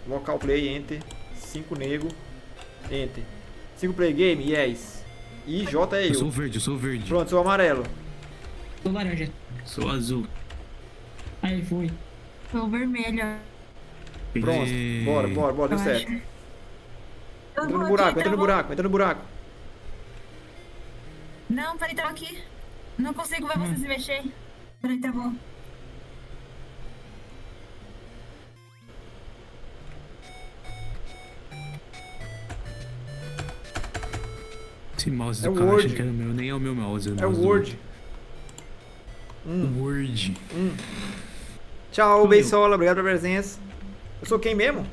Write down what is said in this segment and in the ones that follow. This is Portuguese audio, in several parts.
Local play, enter. 5 nego. Enter. 5 play game, yes. E J é Eu sou eu. verde, eu sou verde. Pronto, sou amarelo. Sou laranja. Sou azul. Aí, fui. Sou vermelho. Pronto. E- Bora, deu eu certo. acho. Eu Entra vou no aqui, buraco, entra no travou. buraco, entra no buraco. Não, peraí, tava aqui. Não consigo ver você se mexer. Peraí, travou. Esse mouse É do o cara Word. achando que era o meu, nem é o meu mouse. É o mouse do- Word. O Word. Tchau, Beisola, obrigado pela presença. Eu sou quem mesmo?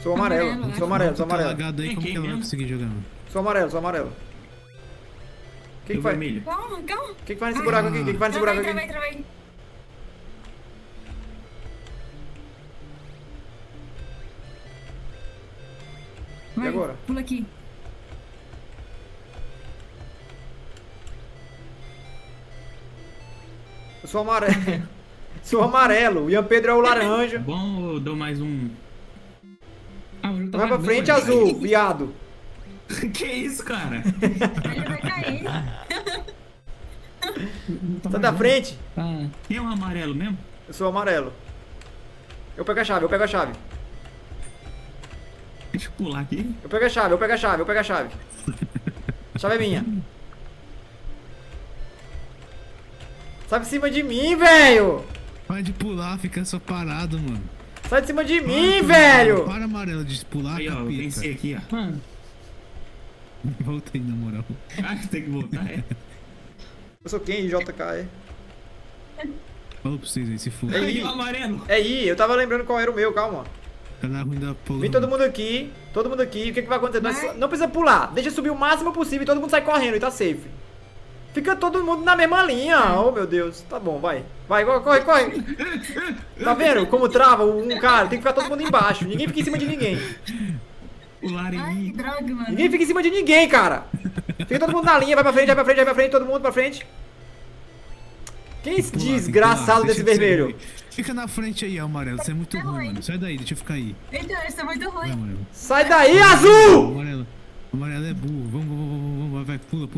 Sou amarelo, Amarelo, sou amarelo, sou Tá amarelo. lagado aí, como Quem que ela vai mesmo? conseguir jogar, mano? Sou amarelo, sou amarelo. O que Eu faz? vermelho. Calma, calma. O que faz nesse buraco aqui? O que faz nesse buraco Travei, aqui? travei. E Vai, agora? pula aqui. Eu sou amarelo. Sou amarelo. O Ian Pedro é o laranja. Bom, eu dou mais um. Ah, o jogo tá Vai pra vazio, frente, mano. azul, viado. Que isso, cara? Ele vai cair. Tá Sai da vazio. frente. Tá. Quem é o amarelo mesmo? Eu sou amarelo. Eu pego a chave, eu pego a chave. Deixa eu pular aqui. Eu pego a chave, eu pego a chave, eu pego a chave. A chave é minha. Sai de cima de mim, velho! Para de pular, fica só parado, mano. Sai de cima de Para, mim, pular, velho! Para, amarelo, de pular, Aí, ó, eu venci capeta. aqui, ó. Mano, Volta aí, na moral. Ah, tem que voltar, é? Eu sou quem? JK, é? Falou pra vocês aí, se for. É Aí, I. o amarelo. É I, eu tava lembrando qual era o meu, calma. Canal ruim da porra. Vem todo mundo aqui, todo mundo aqui. O que, que vai acontecer? Nós não precisa pular. Deixa subir o máximo possível e todo mundo sai correndo e tá safe. Fica todo mundo na mesma linha. Oh, meu Deus. Tá bom, vai. Vai, corre, corre. Tá vendo como trava um cara? Tem que ficar todo mundo embaixo. Ninguém fica em cima de ninguém. Pular em Ai, que mim. droga, mano. Ninguém fica em cima de ninguém, cara. Fica todo mundo na linha. Vai pra frente, vai pra frente, vai pra frente. Todo mundo pra frente. Quem é esse Pular, tem que desgraçado pular, desse deixa de ser vermelho? ruim. Fica na frente aí, amarelo. Você é muito ruim, mano. Sai daí, deixa eu ficar aí. Então, isso é muito Vai, ruim. amarelo. Sai daí, azul! Amarelo. Amarelo é burro. Vamos, vai. Pula.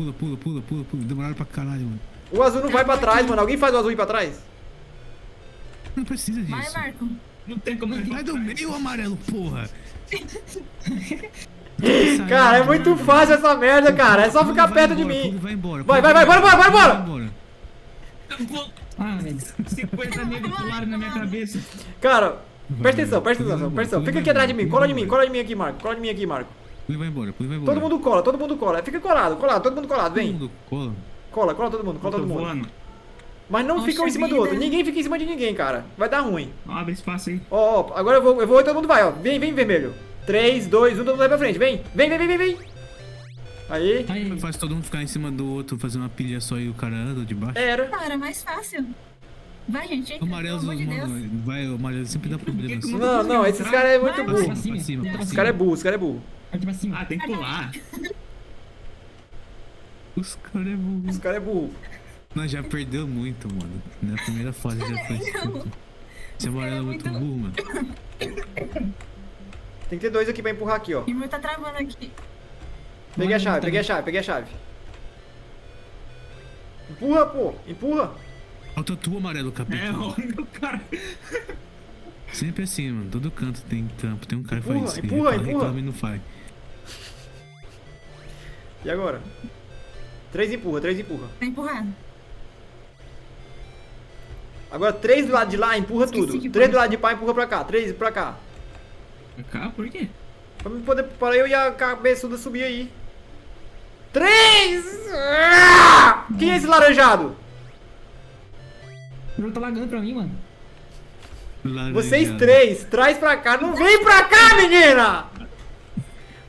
Demoraram pra caralho, mano. O azul não vai pra trás, mano. Alguém faz o azul ir pra trás? Não precisa Vai, disso. Marco. Não tem como eu Sai do meio, amarelo, porra. Cara, é muito fácil essa merda, cara. É só ficar perto de mim. Vai embora. Vai, bora! ah, velho. 50 negros pularam na minha cabeça. Cara, presta atenção. Fica aqui atrás de mim. Cola de mim aqui, Marco. Cola de mim aqui, Marco. Ele vai embora. Todo mundo cola. Fica colado, todo mundo colado, vem. Todo mundo cola. Cola todo Eu tô mundo. voando. Mas não Poxa fica um em cima do outro. vida. Ninguém fica em cima de ninguém, cara. Vai dar ruim. Ó, abre espaço aí. Ó, agora eu vou e todo mundo vai, ó. Vem, vermelho. 3, 2, 1, todo mundo vai pra frente. Vem. Aí. Aí, Faz todo mundo ficar em cima do outro, fazer uma pilha só e o cara anda de baixo. Era. Cara, mais fácil. Vai, gente. O Entra, amarelo, pelo amor de Deus. vai, o amarelo sempre dá problema assim. Não, esses caras é muito Vai, burro. pra cima. Pra cima, pra pra Esse cima. cara é burro, esse cara é burro. Parte pra cima. Ah, tem que pular. Os caras é burro. Esse cara é burro. Nós já perdeu muito, mano. Na primeira fase já foi. Esse amarelo é muito burro, mano. Tem que ter 2 aqui pra empurrar aqui, ó. E o meu tá travando aqui. Peguei a chave. Empurra, pô. Empurra. Falta tu, amarelo, É, capitão. ó, meu cara. Sempre assim, mano. Todo canto tem tampo. Tem um cara que Empurra, faz isso. empurra, Ele empurra. reclama e não faz. E agora? 3 empurra. Tá empurrado. Agora 3 do lado de lá, empurra Esqueci tudo. de 3 pôr. do lado de cá, empurra pra cá. 3 pra cá. Cá, por quê? Para eu e a cabeçuda subir aí. 3! Quem é esse laranjado? O jogo tá lagando pra mim, mano. Vocês Laranjado. 3, traz pra cá. Não vem pra cá, menina!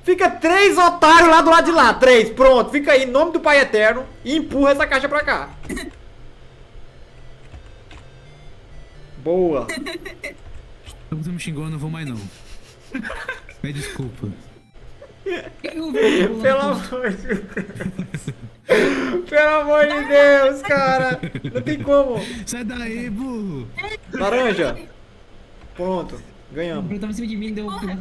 Fica 3 otários lá do lado de lá. 3, pronto. Fica aí, em nome do Pai Eterno. E empurra essa caixa pra cá. Boa. Você me xingou, eu não vou mais não. Pede desculpa. Pelo amor de Deus. Pelo amor de Deus, cara. Não tem como. Sai daí, burro. Laranja. Pronto, O ganhamos. Bruno tava em cima de mim, deu pular.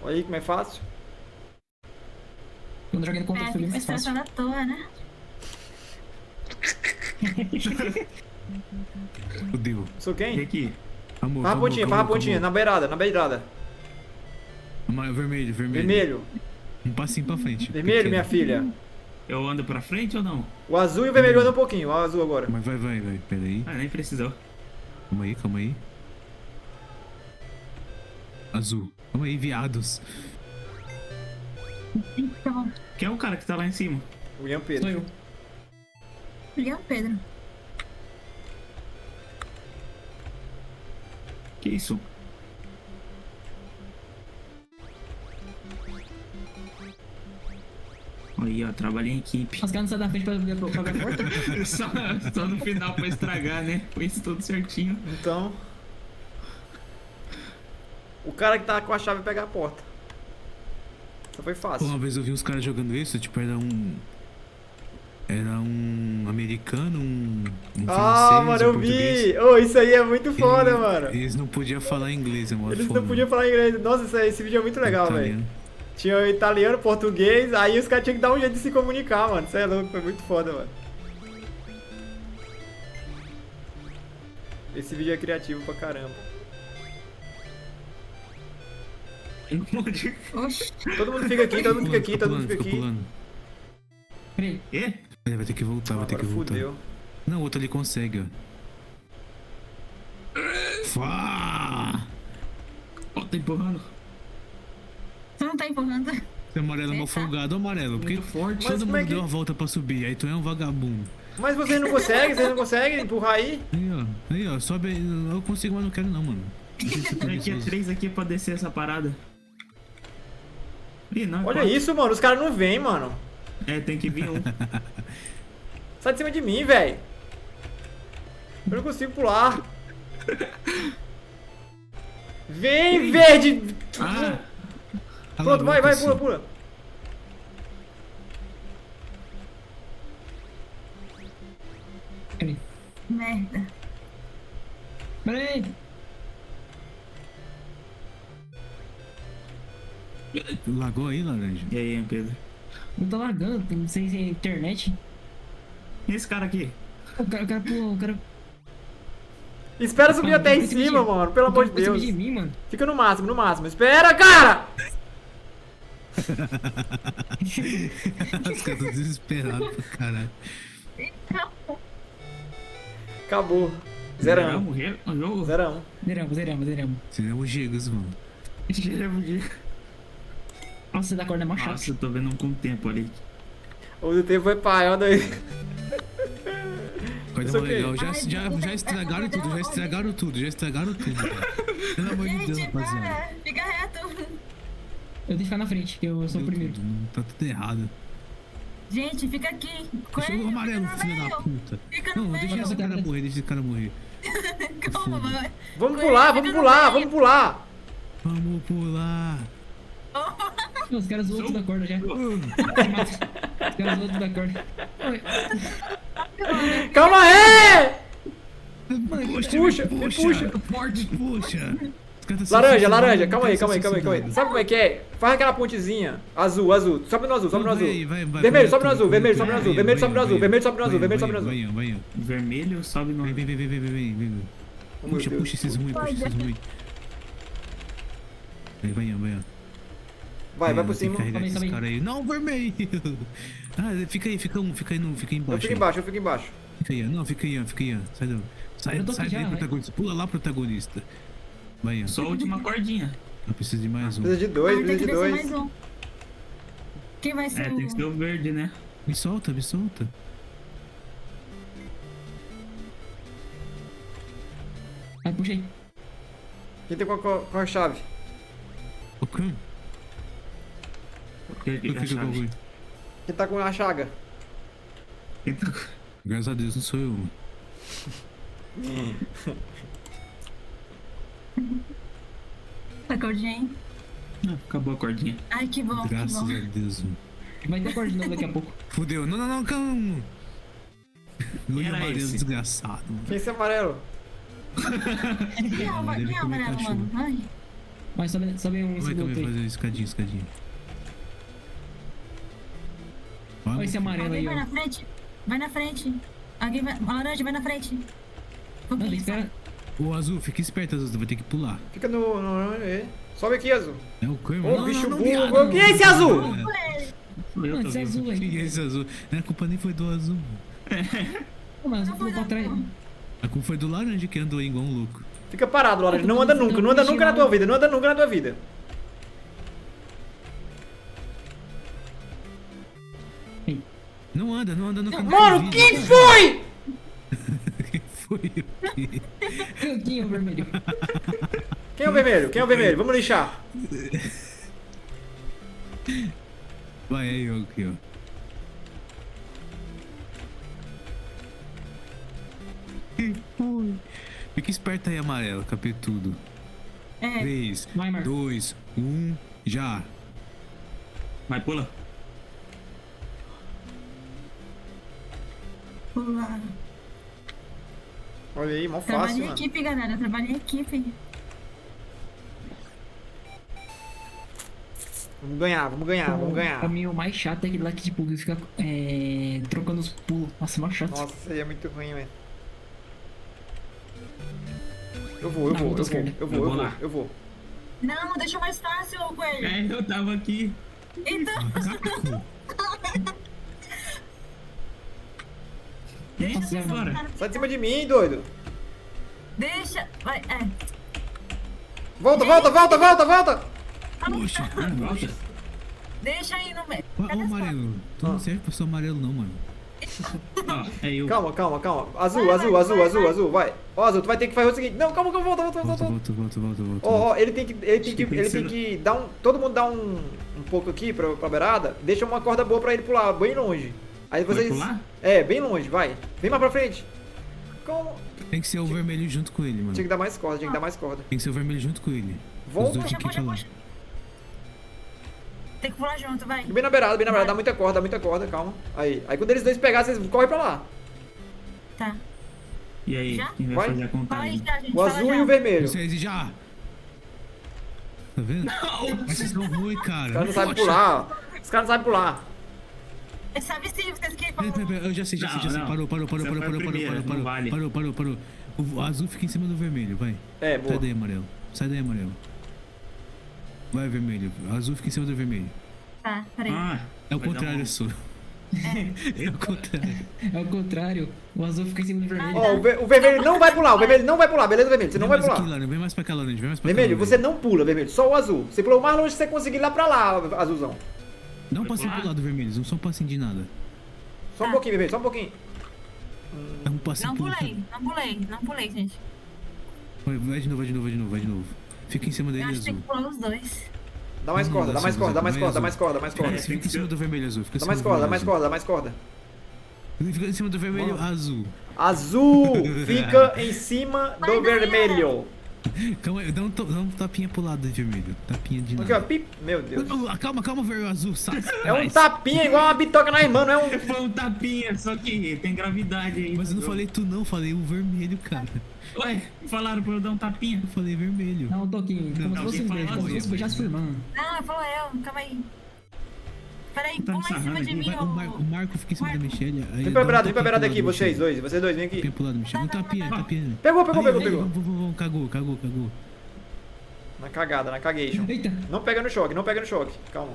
Olha aí como é fácil. Quando jogando contra foi Fica bem se mais fácil. estressando à toa, né? Fudeu. Sou E quem? aqui? Amor, Faz a pontinha, faz a pontinha, na beirada, na beirada. Vermelho, vermelho. Vermelho, Um passinho pra frente. vermelho, pequeno. minha filha. Eu ando pra frente ou não? O azul e o vermelho andam um pouquinho, o azul agora. Mas vai. Pera aí. Ah, nem precisou. Calma aí. Azul. Calma aí, viados. Então, Quem é o cara que tá lá em cima? O Ian Sou Pedro. eu. Leão Pedro. Que isso? Aí, ó, trabalho em equipe. Os caras não saem da frente pra abrir a porta. só no final pra estragar, né? Foi isso tudo certinho. Então. O cara que tá com a chave pega a porta. Só foi Pô, fácil. uma vez eu vi uns caras jogando isso, tipo, era um americano, um Ah, francês, mano, um eu português. vi! Ô, isso aí é muito foda, Eles- mano. Eles não podiam falar inglês, é uma Eles foda. não podiam falar inglês. Nossa, esse vídeo é muito legal, velho. Italiano. Tinha o italiano, português, aí os caras tinham que dar um jeito de se comunicar, mano. Isso é louco, foi muito foda, mano. Esse vídeo é criativo pra caramba. Oxi. Todo mundo fica aqui, todo mundo fica aqui, todo mundo fica Fica aqui. pulando. Peraí. Quê? Ele vai ter que voltar, vai ter que Agora voltar. fudeu. Não, o outro ali consegue, ó. Fá! Ó, tá empurrando. Você não tá empurrando. Esse amarelo é mal folgado, amarelo. Porque Muito forte. Mas todo como é mundo que- deu a volta pra subir, aí tu é um vagabundo. Mas vocês não conseguem empurrar aí? Aí, ó, sobe aí. Eu consigo, mas não quero não, mano. Deixa eu ser Tem aqui preguiçoso. 3 aqui pra descer essa parada. Ih, não, é Olha quatro. isso, mano, os caras não vêm, mano. É, tem que vir um. Sai de cima de mim, velho. Eu não consigo pular. Vem, verde! Ah, Pronto, vai, assim. pula, pula. Peraí. Merda. Peraí. Lagou aí, laranja? e aí, Pedro? Não tá largando, não sei se é internet. E esse cara aqui? O cara pulou, o cara. Espera subir Ah, até em fica em cima, cima. mano. Pelo amor de Ficou em cima Deus. de mim, mano. Fica no máximo, no máximo. Espera, cara! Os caras estão desesperados pra caralho. Acabou. Já 0-1. morreu no jogo? 0-1. Zeramos. Seria o Gigas, mano. Nossa, da corda é mó chato. Nossa, eu tô vendo um com tempo ali. O do tempo foi pai, olha aí. Coisa Isso mais aqui. legal. Ai, Já estragaram tudo, já estragaram tudo. Pelo amor de Deus, Gente, rapaziada. para. Fica reto. Eu tenho que ficar na frente, que eu sou o Deu primeiro. tudo, não, tá tudo errado. Gente, fica aqui. Deixa o amarelo, fica no filho da meio. puta. Fica no Não, meio. deixa esse cara morrer, deixa esse cara morrer. Calma, vai. Vamos pular, vamos pular, vamos pular. Vamos pular. Não, os caras zoam tudo da corda já. Os caras zoam tudo da corda. Oi. Calma aí! Puxa, Puxa, me me puxa. puxa. Forte, puxa. Os caras Laranja, tão se suicidando, laranja, os calma aí, caras calma aí, tão calma aí, se calma aí. suicidando. Sabe como é que é? Faz aquela pontezinha. Azul, azul. Sobe no azul, sobe no Não, azul. vai, Vermelho, sobe no tudo, azul, vermelho, tudo. sobe no azul, Vai, vermelho, sobe no vai, azul, vai, vermelho, sobe no azul, vai, vermelho, sobe no azul. vai. Vermelho sobe no. Vem. Oh, meu Puxa Deus. esses ruins, Vai. Vai por cima. Tem que carregar Sobe aí, esses sobe aí. caras aí. Não, vermelho. Ah, fica aí embaixo. Eu fico embaixo, eu fico embaixo. Fica aí, não, fica aí, ó. Sai Eu tô daí, aqui já, protagonista. Pula lá, protagonista. Vai, ó. Só a última cordinha. Eu preciso de mais um. Precisa de dois, Ai, tem que precisa de descer dois. mais um. Quem vai ser É, tem que ser o... o verde, né? Me solta. Vai, puxa aí. Quem tem com a chave? Ok. Porque Eu aqui a fico com chave. alguém. Quem tá com a chaga? Então, Graças a Deus não sou eu. A cordinha aí? ah, acabou a cordinha. Ai, que bom, que Graças bom. a Deus. Vai ter corda de novo daqui a pouco. Fudeu. Não, calma. Olho Era amarelo esse. desgraçado. Quem é esse amarelo? Quem é o Amarelo quem é o come amarelo, cachorro. mano? Ai. Mas sobe um Como é que eu segundo vou aí. fazer escadinha, escadinha? Vai, Olha esse amarelo Alguém aí, vai ó. na frente. Vai na frente. Alguém vai. A laranja vai na frente. Não, tem que Isso. esperar. Ô, Azul, fica esperto, Azul, tu vai ter que pular. Fica no. Sobe aqui, azul. É o Kermit. Ô, bicho burro. Quem é esse azul? Sou eu, Mano, tô esse é vivo. azul aí. Quem é esse Azul? Não, a culpa nem foi do Azul. Pô, mas Não eu foi vou pra trás. não. A culpa foi do laranja que andou aí igual um louco. Fica parado, laranja. Não anda nunca. Não anda nunca na tua vida. Não anda nunca na tua vida. Não anda no caminho. Mano, quem foi? Quem foi o quê? Quem é o vermelho? Quem é o vermelho? Quem é o vermelho? Vamos lixar. Vai aí, ó, aqui, ó. Quem foi? Fica esperto aí, amarelo, capetudo. É. 3, Vai, Marco. 2, 1, já. Vai, pula. Pula. Olha aí, mó Trabalho fácil, em mano. equipe, galera. Trabalho em equipe. Vamos ganhar, vamos ganhar, vamos Pra ganhar. mim, o mais chato é aquele lá que, tipo, que fica trocando os pulos. Nossa, é mais chato. Nossa, isso aí é muito ruim, velho. Eu vou, Na ponta eu vou, esquerda. eu vou, Eu eu vou vou, lá. eu vou. Não, deixa mais fácil, coelho. É, eu tava aqui. Então, Macaco. Deixa Nossa, eu fora. Sai de cima de mim, doido. deixa. Vai, é. Volta, volta, volta, volta, volta. Poxa, Volta. Deixa aí no meio. ó, o amarelo. Tu não Ah. serve pra ser amarelo, não, mano. Ó, é eu. Calma, calma, calma. Azul, azul, azul, azul, azul, vai. Ó, azul, tu vai ter que fazer o seguinte. Não, calma, calma, volta, volta, volta. Volta. Ó, ó, ele tem que ser- dar um. Todo mundo dá um pouco aqui pra beirada. Deixa uma corda boa pra ele pular, bem longe. Aí Vai vocês. pular? É, bem longe, vai. Vem mais pra frente. Calma. Tem que ser o vermelho junto com ele, mano. Tinha que dar mais corda, tinha que dar mais corda. Tem que ser o vermelho junto com ele. Volta. Os dois Puxa, tinham que ir puxa, pra lá. puxa. Tem que pular junto, vai. Bem na beirada, dá muita corda, calma. Aí quando eles dois pegarem, vocês correm pra lá. Tá. E aí, Já? quem vai Vai. fazer a Fala aí contagem? já, gente. O fala azul já. e o vermelho. Vocês já! Tá vendo? Mas vocês são ruins, cara. Os caras não sabem Poxa. pular. Os caras não sabem pular. Sabe sim, vocês que Pera, eu já sei. Não, não. Parou. Você foi a primeira, não vale. Parou. O azul fica em cima do vermelho, vai. É, boa. Sai daí, amarelo. Vai, vermelho. O azul fica em cima do vermelho. Tá, peraí. Ah, É o vai dar contrário, um- sou. É o contrário. É o contrário. O azul fica em cima do vermelho. Ó, o vermelho não vai pular, beleza, vermelho? Você não vai Vem mais pular. aqui, Laranja, vem mais pra cá, Laranja. Vem mais pra Vermelho, cá, você não pula, vermelho. Só o azul. Você pulou o mais longe que você conseguir lá pra lá, azulzão. Dá um Vai passinho pular? pro lado, vermelho. Não só um passinho de nada. Só um pouquinho, vermelho, só um pouquinho. Dá um passinho Não pro não pulei, gente. Vai de novo. Fica em cima Eu dele, acho que tem azul. que pular os dois. Dá mais corda, dá mais corda, dá mais corda, dá mais corda, dá mais corda. Fica em cima do vermelho, azul. Fica em Dá cima mais do corda, dá vermelho, mais azul. corda, dá mais corda. Fica em cima do vermelho, Mano. azul. Azul fica em cima do vermelho. Calma aí, dá um tapinha pro lado do vermelho. Tapinha de Aqui, ó, nada. pip. Meu Deus. Calma, vermelho azul. É um tapinha igual uma bitoca na irmã, não é um... Foi um tapinha, só que tem gravidade aí. Mas eu não falei tu não, falei o vermelho, cara. Ué, falaram pra eu dar um tapinha. Eu falei vermelho. Dá um toquinho. Como se fosse alguém um fala beijo. Como se azul. fosse beijar sua irmã. Não, falou eu, calma aí. Peraí, Tá me pula em cima sarrando de aqui, mim, O Marco fica em cima da Michelle. aí Vem dá pra um tapinha beirada pro aqui, lado do vocês Michelle. dois, vem aqui. Tapinha pro lado do Michelle. Um tapinha. Pegou. Vamos, cagou. Na cagada, na cagation. Eita. Não pega no choque, calma.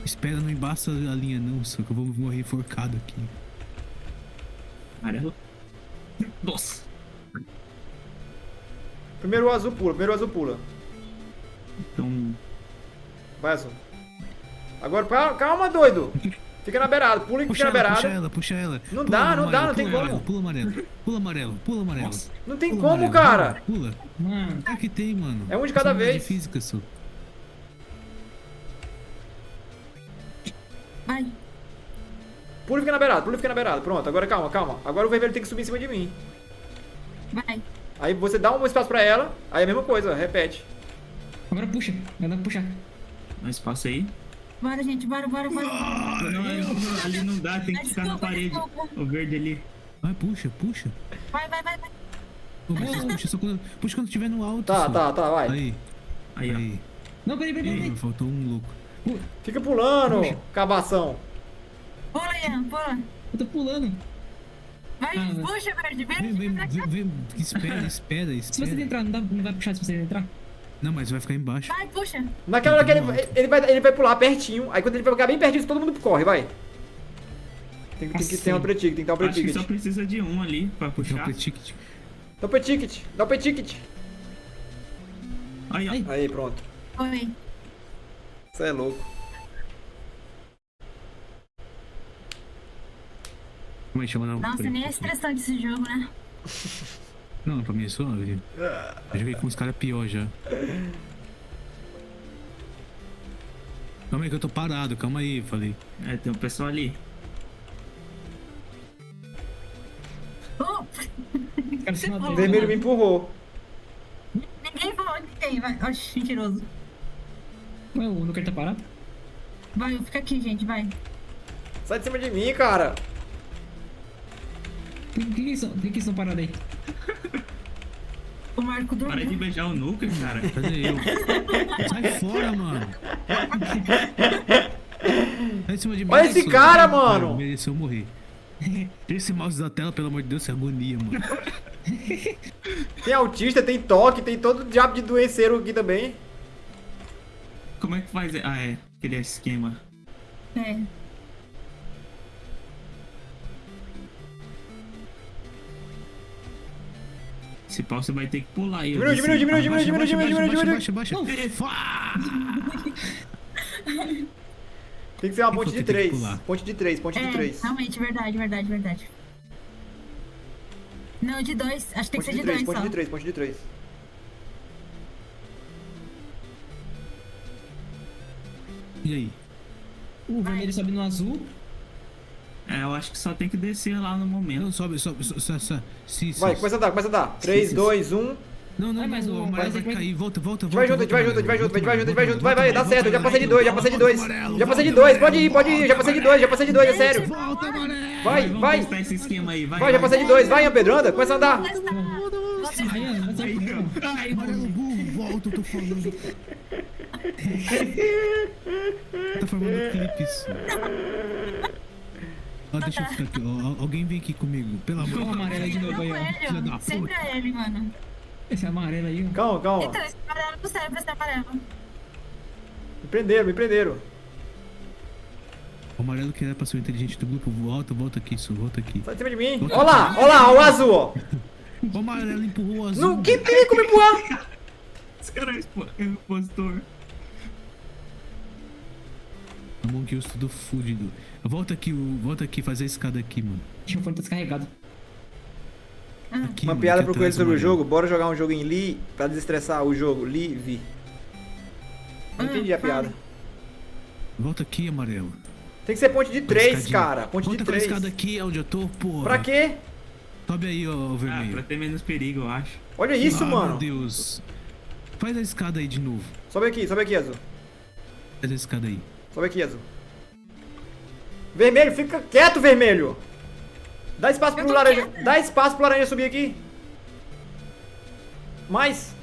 Espera, não embaça a linha não, só que eu vou morrer enforcado aqui. Amarelo. Nossa. Primeiro o azul pula. Então, Vai, azul. Agora, calma, doido. Fica na beirada, pula e fica na beirada. Puxa ela. Não Pula dá, no não dá, amarelo, não tem pula como. amarelo, Pula amarelo. nossa. Não tem Pula como, amarelo, cara. Pula. Mano. É que tem, mano. É um de cada Essa merda vez. de física, só. Vai. Pula e fica na beirada. Pronto, agora calma. Agora o vermelho tem que subir em cima de mim. Vai. Aí você dá um espaço pra ela, aí é a mesma coisa, repete. Agora puxa. Vai dar pra puxar. Dá espaço aí. Bora, gente, bora. Não, ali não dá, tem que ficar na parede. O verde ali. Vai, puxa. Vai. Ô, mas puxa, puxa quando estiver no alto. Tá, só. vai. Aí, ó. Aí. Não, peraí. Faltou um louco. Fica pulando, cabação. Pula, Ian, pula. Eu tô pulando. Vai, Ah, puxa, verde, vem. Vem. Espera. Se você entrar, não vai puxar se você entrar? Não, mas vai ficar embaixo. Vai, puxa. Naquela hora que ele vai pular pertinho. Aí quando ele vai ficar bem pertinho, todo mundo corre, vai. Tem que ter um pre-ticket, tem que dar um Acho que pre-ticket. só precisa de um ali pra Puxa o puxar. ticket. Dá o pre-ticket. Aí, ó. Ai. Aí, pronto. Oi. Você é louco. Como é que chama? Não, Nossa, nem é estressante esse jogo, né? Não, pra mim é suave. Eu joguei com os caras pior já. Calma aí que eu tô parado, calma aí, falei. É, tem um pessoal ali. Oh, Os caras se O matam. vermelho me empurrou. ninguém falou ninguém, vai. Oxi, mentiroso. Ué, o Nuker tá parado? Vai, fica aqui, gente, vai. Sai de cima de mim, cara. Quem que estão parados aí? O Marco Para de dormiu. beijar o Nuker, cara. Cadê eu? Sai fora, mano. Sai de cima de mim. Olha esse isso. cara, Ai, mano. Mereceu morrer. Tira esse mouse da tela, pelo amor de Deus, que agonia, mano. Tem autista, tem toque, tem todo diabo de doenceiro aqui também. Como é que faz? Ah, é. Aquele esquema. É. Esse pau você vai ter que pular aí. Diminui. Baixa. Tem que ser uma Eu ponte vou de ter que 3. pular. Ponte de 3. Realmente, verdade. Não, de 2. Acho que tem que ser de 2 só. Ponte de 3. E aí? O vermelho sobe no azul. É, eu acho que só tem que descer lá no momento. Não, sobe. Sim. Vai, começa a dar. 3, 2, 1. Não, Vai, mas o o- amarelo vai vai- cair. Volta. A gente vai junto. Vai, dá certo. Eu já passei de 2, Volta, Já passei de 2, pode ir. Já passei de 2, é sério. Volta, amarelo! Vai. Vamos testar esse esquema aí, vai. Vai, já passei de 2. Vai, Ian Pedro, anda. Começa a andar. Aí, ó, vai sair por cima. Ai, Amarelo burro, volta, eu tô falando. Tá formando clipes. Ó, deixa eu ficar aqui. Ó, alguém vem aqui comigo, pelo amor Olha o de Deus. amarelo aí de novo aí, ó. Filha da Ele, sempre puta. é ele, mano. Esse amarelo aí, ó. Calma. Então, esse amarelo não serve pra ser amarelo. Me prenderam. O amarelo que era pra ser o inteligente do grupo, volta aqui, isso, volta aqui. Sai de cima de mim. Olha lá, o azul, ó. O amarelo empurrou o azul. Não, que perigo me empurrar. esse cara é impostor. Among Us tudo fudido. Volta aqui, fazer a escada aqui, mano. Deixa o fone tá descarregado. Aqui, Uma mano, piada aqui pro coelho atrás, sobre o amarelo. jogo. Bora jogar um jogo em Lee pra desestressar o jogo. Live. Não entendi a piada. Volta aqui, amarelo. Tem que ser ponte de 3, Escadinha. cara. Ponte de Volta com a 3. escada aqui, onde eu tô, porra. Pra quê? Sobe aí, ó, o Ah, vermelho. pra ter menos perigo, eu acho. Olha isso, Meu mano. Deus. Faz a escada aí de novo. Sobe aqui, azul. Faz a escada aí. Sobe aqui, azul. Vermelho, fica quieto, vermelho. Dá espaço pro tô laranja. quieta. Dá espaço pro laranja subir aqui. Mais.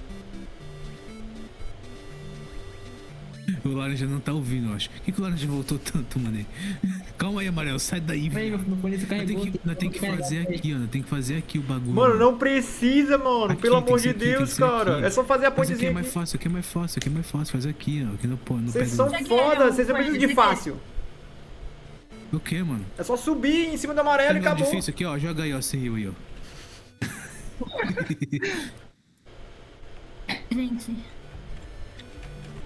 O laranja não tá ouvindo, eu acho. Por que o laranja voltou tanto, mano? Calma aí, amarelo, sai daí, Aí, velho. meu fone descarregou. Nós tem que fazer aqui, ó. Nós tem que fazer aqui o bagulho. Mano, não precisa, mano. Aqui, Pelo tem que amor ser de aqui, tem Deus, que ser cara. aqui. É só fazer a Mas aqui é pontezinha mais aqui. fácil, aqui é mais fácil. Faz aqui, ó. Aqui no Vocês pé são do... Isso aqui foda, é vocês não uma precisam de coisa, isso aqui fácil. O que, mano? É só subir em cima do amarelo e Negócio acabou. difícil aqui, ó. Joga aí, ó. Sem eu aí, ó. Gente,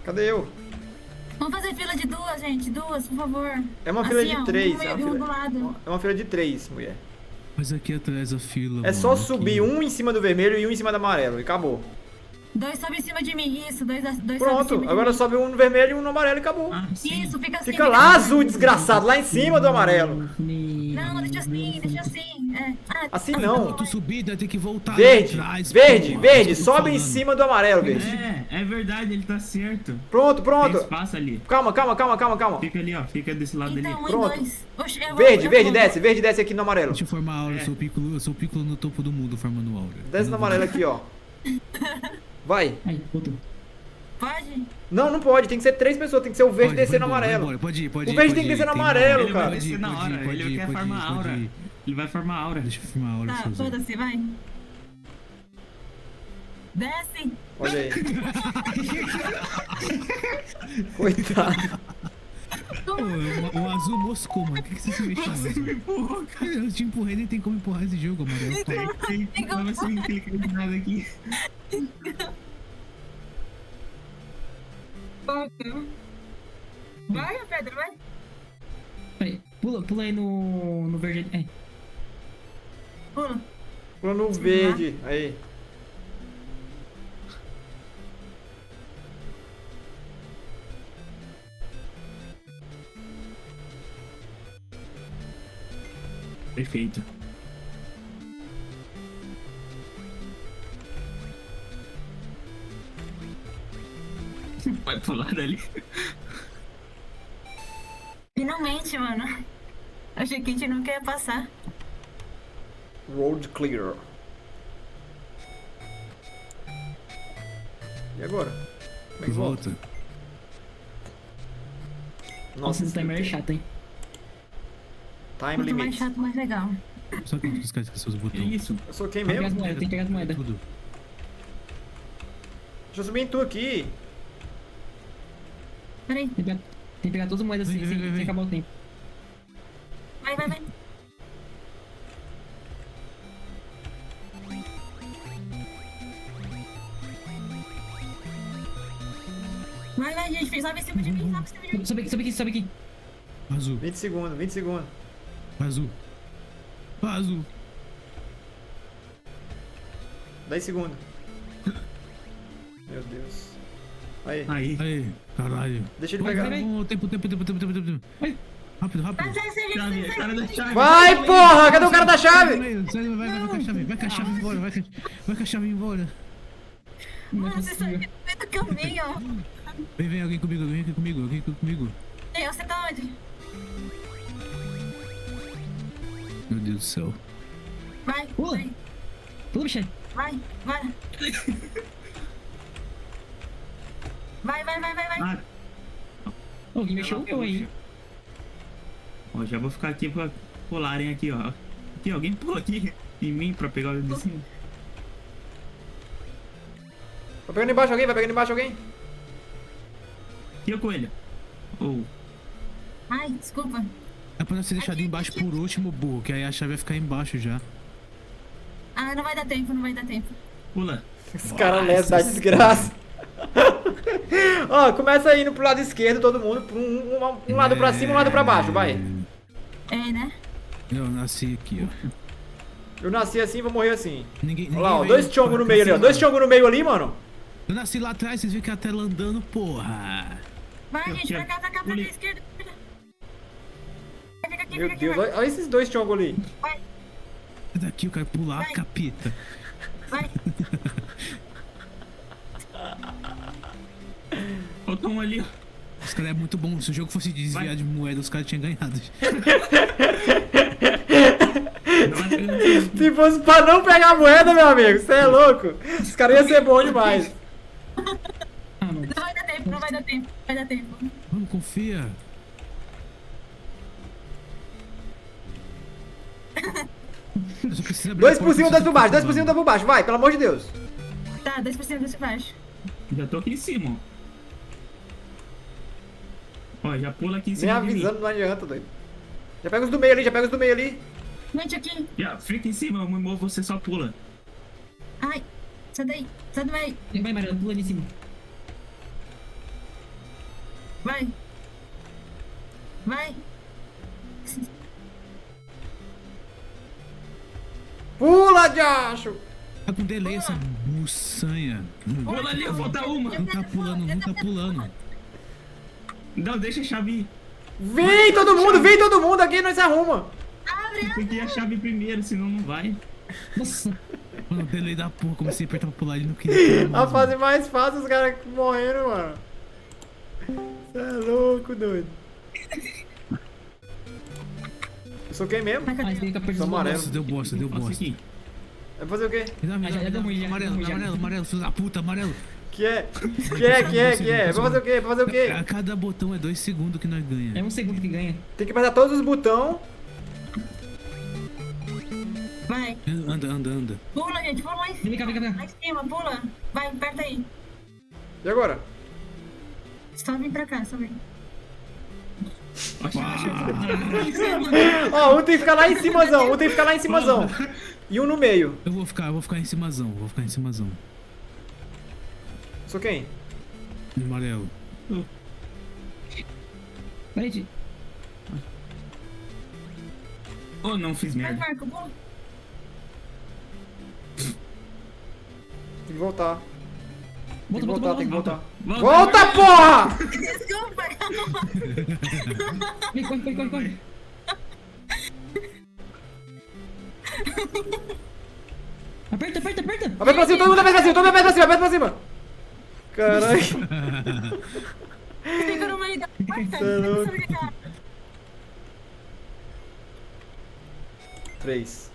Cadê eu? vamos fazer fila de 2, gente. 2, por favor. É uma fila Assim, de ó, 3. um meio do lado. É uma fila de 3, mulher. Mas aqui atrás a fila, É só mano, aqui. subir um em cima do vermelho e um em cima do amarelo. E acabou. 2 sobe em cima de mim. Isso, 2 sobe em Pronto. cima de Agora mim. sobe um no vermelho e um no amarelo e acabou. Ah, sim. Isso, fica assim. Fica lá azul, desgraçado. Lá em cima do amarelo. Não, deixa assim. É. Assim Não. não. Outra subida, tem que voltar Verde, lá atrás, verde, porra. verde. Isso que eu tô Sobe em falando. cima do amarelo, verde. É verdade, ele tá certo. Pronto, Tem pronto. espaço ali. Calma, calma, calma, calma, calma. Fica ali, ó. Fica desse lado ali. Então, um e Pronto. dois. Oxe, eu vou- Verde, eu verde, vou- desce aqui no amarelo. Deixa eu formar a aura, É. eu sou o Piccolo no topo do mundo formando aura. Desce no amarelo aqui, ó. Vai. Aí, voltou. Pode? Não, não pode. Tem que ser 3 pessoas. Tem que ser o verde Pode, descer no vai embora, vai amarelo. embora. Pode ir, pode O ir. verde pode tem que ir, descer no tem amarelo, Ele cara. vai descer na hora. Ele quer farmar a aura. ir. Ele vai farmar a aura. Deixa eu firmar a aura, Tá, Souza. foda-se, vai. Desce. Olha aí. Coitado. Ô, o azul moscou, mano. Por que você se mexeu? Você Azul? me empurrou, cara. Eu te empurrei, nem tem como empurrar esse jogo, amarelo. Tem. Não vai ser me clicar de nada aqui. Vai, Pedro, vai. Peraí, pula aí no verde. É. Pula. Pula no verde. Aí. Perfeito. Vai pular dali. Finalmente, mano. Achei que a gente nunca ia passar. Road clear. E agora? Como é que volta? Volta. Nossa, esse timer é chato, hein? Time Quanto mais limit. chato, mais legal. Só que os caras esqueceram os Que botões. isso? Eu sou quem Tem que pegar as mesmo? moedas, tem que pegar as moedas. Tudo. Deixa eu subir em tu aqui. Peraí. Tem que pegar todas as moedas assim, Vem, vem, vem, sem vem. acabar o tempo. Vai, vai, vai. Vai, vai, gente. Sobe em cima de mim, sobe em cima de mim. Sobe aqui, sobe aqui, sobe aqui. Azul, 20 segundos, 20 segundos. azul. Azul. 10 segundos. Meu Deus. Aí. Aí. Aí, caralho. Deixa ele Vai, pegar. vai, vai. Oh, tempo. Vai. Rápido, Vai, rápido. sai, sai, Chave, sai, cara da sai. chave. Vai, porra! Cadê o cara da chave? Vai com a chave, vai com a chave embora, vai com a chave embora. Não é Mano, você saiu possível. do caminho. Vem alguém comigo. Ei, você tá onde? Meu Deus do céu. Vai, Pula. vai, Pula, bicho. vai, vai. Vai, vai, vai, vai, vai. Ah, Alguém mexeu o pão aí. ó, já vou ficar aqui pra pularem aqui, ó. Aqui, alguém pula aqui em mim pra pegar o de cima. Vai pegando embaixo alguém, vai pegando embaixo alguém. Aqui, ó, coelho. Oh, Ai, desculpa. É pra ser deixado embaixo por último, burro, que aí a chave vai ficar embaixo já. Ah, não vai dar tempo, não vai dar tempo. pula. Esse cara leva da desgraça. Ó, começa indo pro lado esquerdo, todo mundo. Um lado pra cima, um lado pra baixo, vai. É, né? Eu nasci aqui, ó. Eu nasci assim, vou morrer assim. Ninguém Olha lá, ó, veio dois chongos no pra meio ali, ó. cima. Dois chongos no meio ali, mano. Eu nasci lá atrás, vocês viram que a tela andando, porra. Vai, Eu gente, quero- pra cá, pra Pule. esquerda. Fica aqui, Meu fica aqui, Deus, vai. olha esses dois chongos ali. Vai, Daqui eu quero pular, Vai. capeta. vai. Faltou um ali, ó. Os caras é muito bom. Se o jogo fosse desviar Vai. de moeda, os caras tinham ganhado. Não vai pegando. Se fosse pra não pegar a moeda, meu amigo, você é louco. Os caras iam ser bons demais. Ah, mano. Não vai dar tempo, não vai dar tempo. Vai dar tempo. Vamos, confia. Eu só preciso abrir Dois a por porta, cima, eu dois por preciso baixo, dois por cima, vamos. dois por baixo. Vai, pelo amor de Deus. Tá, 10%, 10 por baixo. Já tô aqui em cima, ó. Ó, já pula aqui em Nem cima de mim. avisando, não adianta, doido. Já pega os do meio ali, já pega os do meio ali. Gente, aqui. Já, fica em cima, eu me movo, você só pula. Ai, sai daí. Sai do meio. Vai, Mariana, pula ali em cima. Vai. Vai. Pula, Josh! Tá com delay essa buçanha. Pula ali, falta uma. Não tá pulando, não tá pulando. Não, deixa a chave ir. Vem todo mundo aqui, nós se arruma. Abre, Tem que ir a chave primeiro, senão não vai. Nossa. Mano, o delay da porra, comecei a apertar pra pular e não queria. A fase mais fácil, os caras morrendo, mano. Você é louco, doido. Eu sou quem mesmo? Mas Ah, cadê? esse daí que apertou Sou os amarelo. botões. Deu bosta, deu Nossa, bosta. aqui. Vai fazer o quê? Me dá, Ah, já deu ruim, já. amarelo, Deu ruim, já. amarelo, amarelo, filho da puta, amarelo. Que é? Vai fazer o quê? Vai fazer o quê? A cada botão é 2 segundos que nós É ganha. 1 segundo que ganha. Tem que apertar todos os botões. Vai. Anda, anda, anda. Pula, gente. Pula lá em cima. Vem cá, vem cá, vem cá. Lá em cima, pula. Vai, aperta aí. E agora? Só vem pra cá, só vem. Ó, um tem que ficar lá em cimazão. Um tem que ficar lá em cimazão. E um no meio. Eu vou ficar em cimazão, Sou quem? Amarelo. Peraí, Oh, não fiz Vai, merda. Marco, pula. Tem que voltar. Tem que volta, voltar, volta, tem que volta. voltar. Volta. Volta, porra! Desculpa. Vem, corre, corre, corre, corre. Aperta, aperta, aperta. Aperta pra cima, todo mundo aperta pra cima, todo mundo aperta pra cima, aperta pra cima. Caralho. Fica no meio da porta. Cê é louco. Sabe o que é? 3.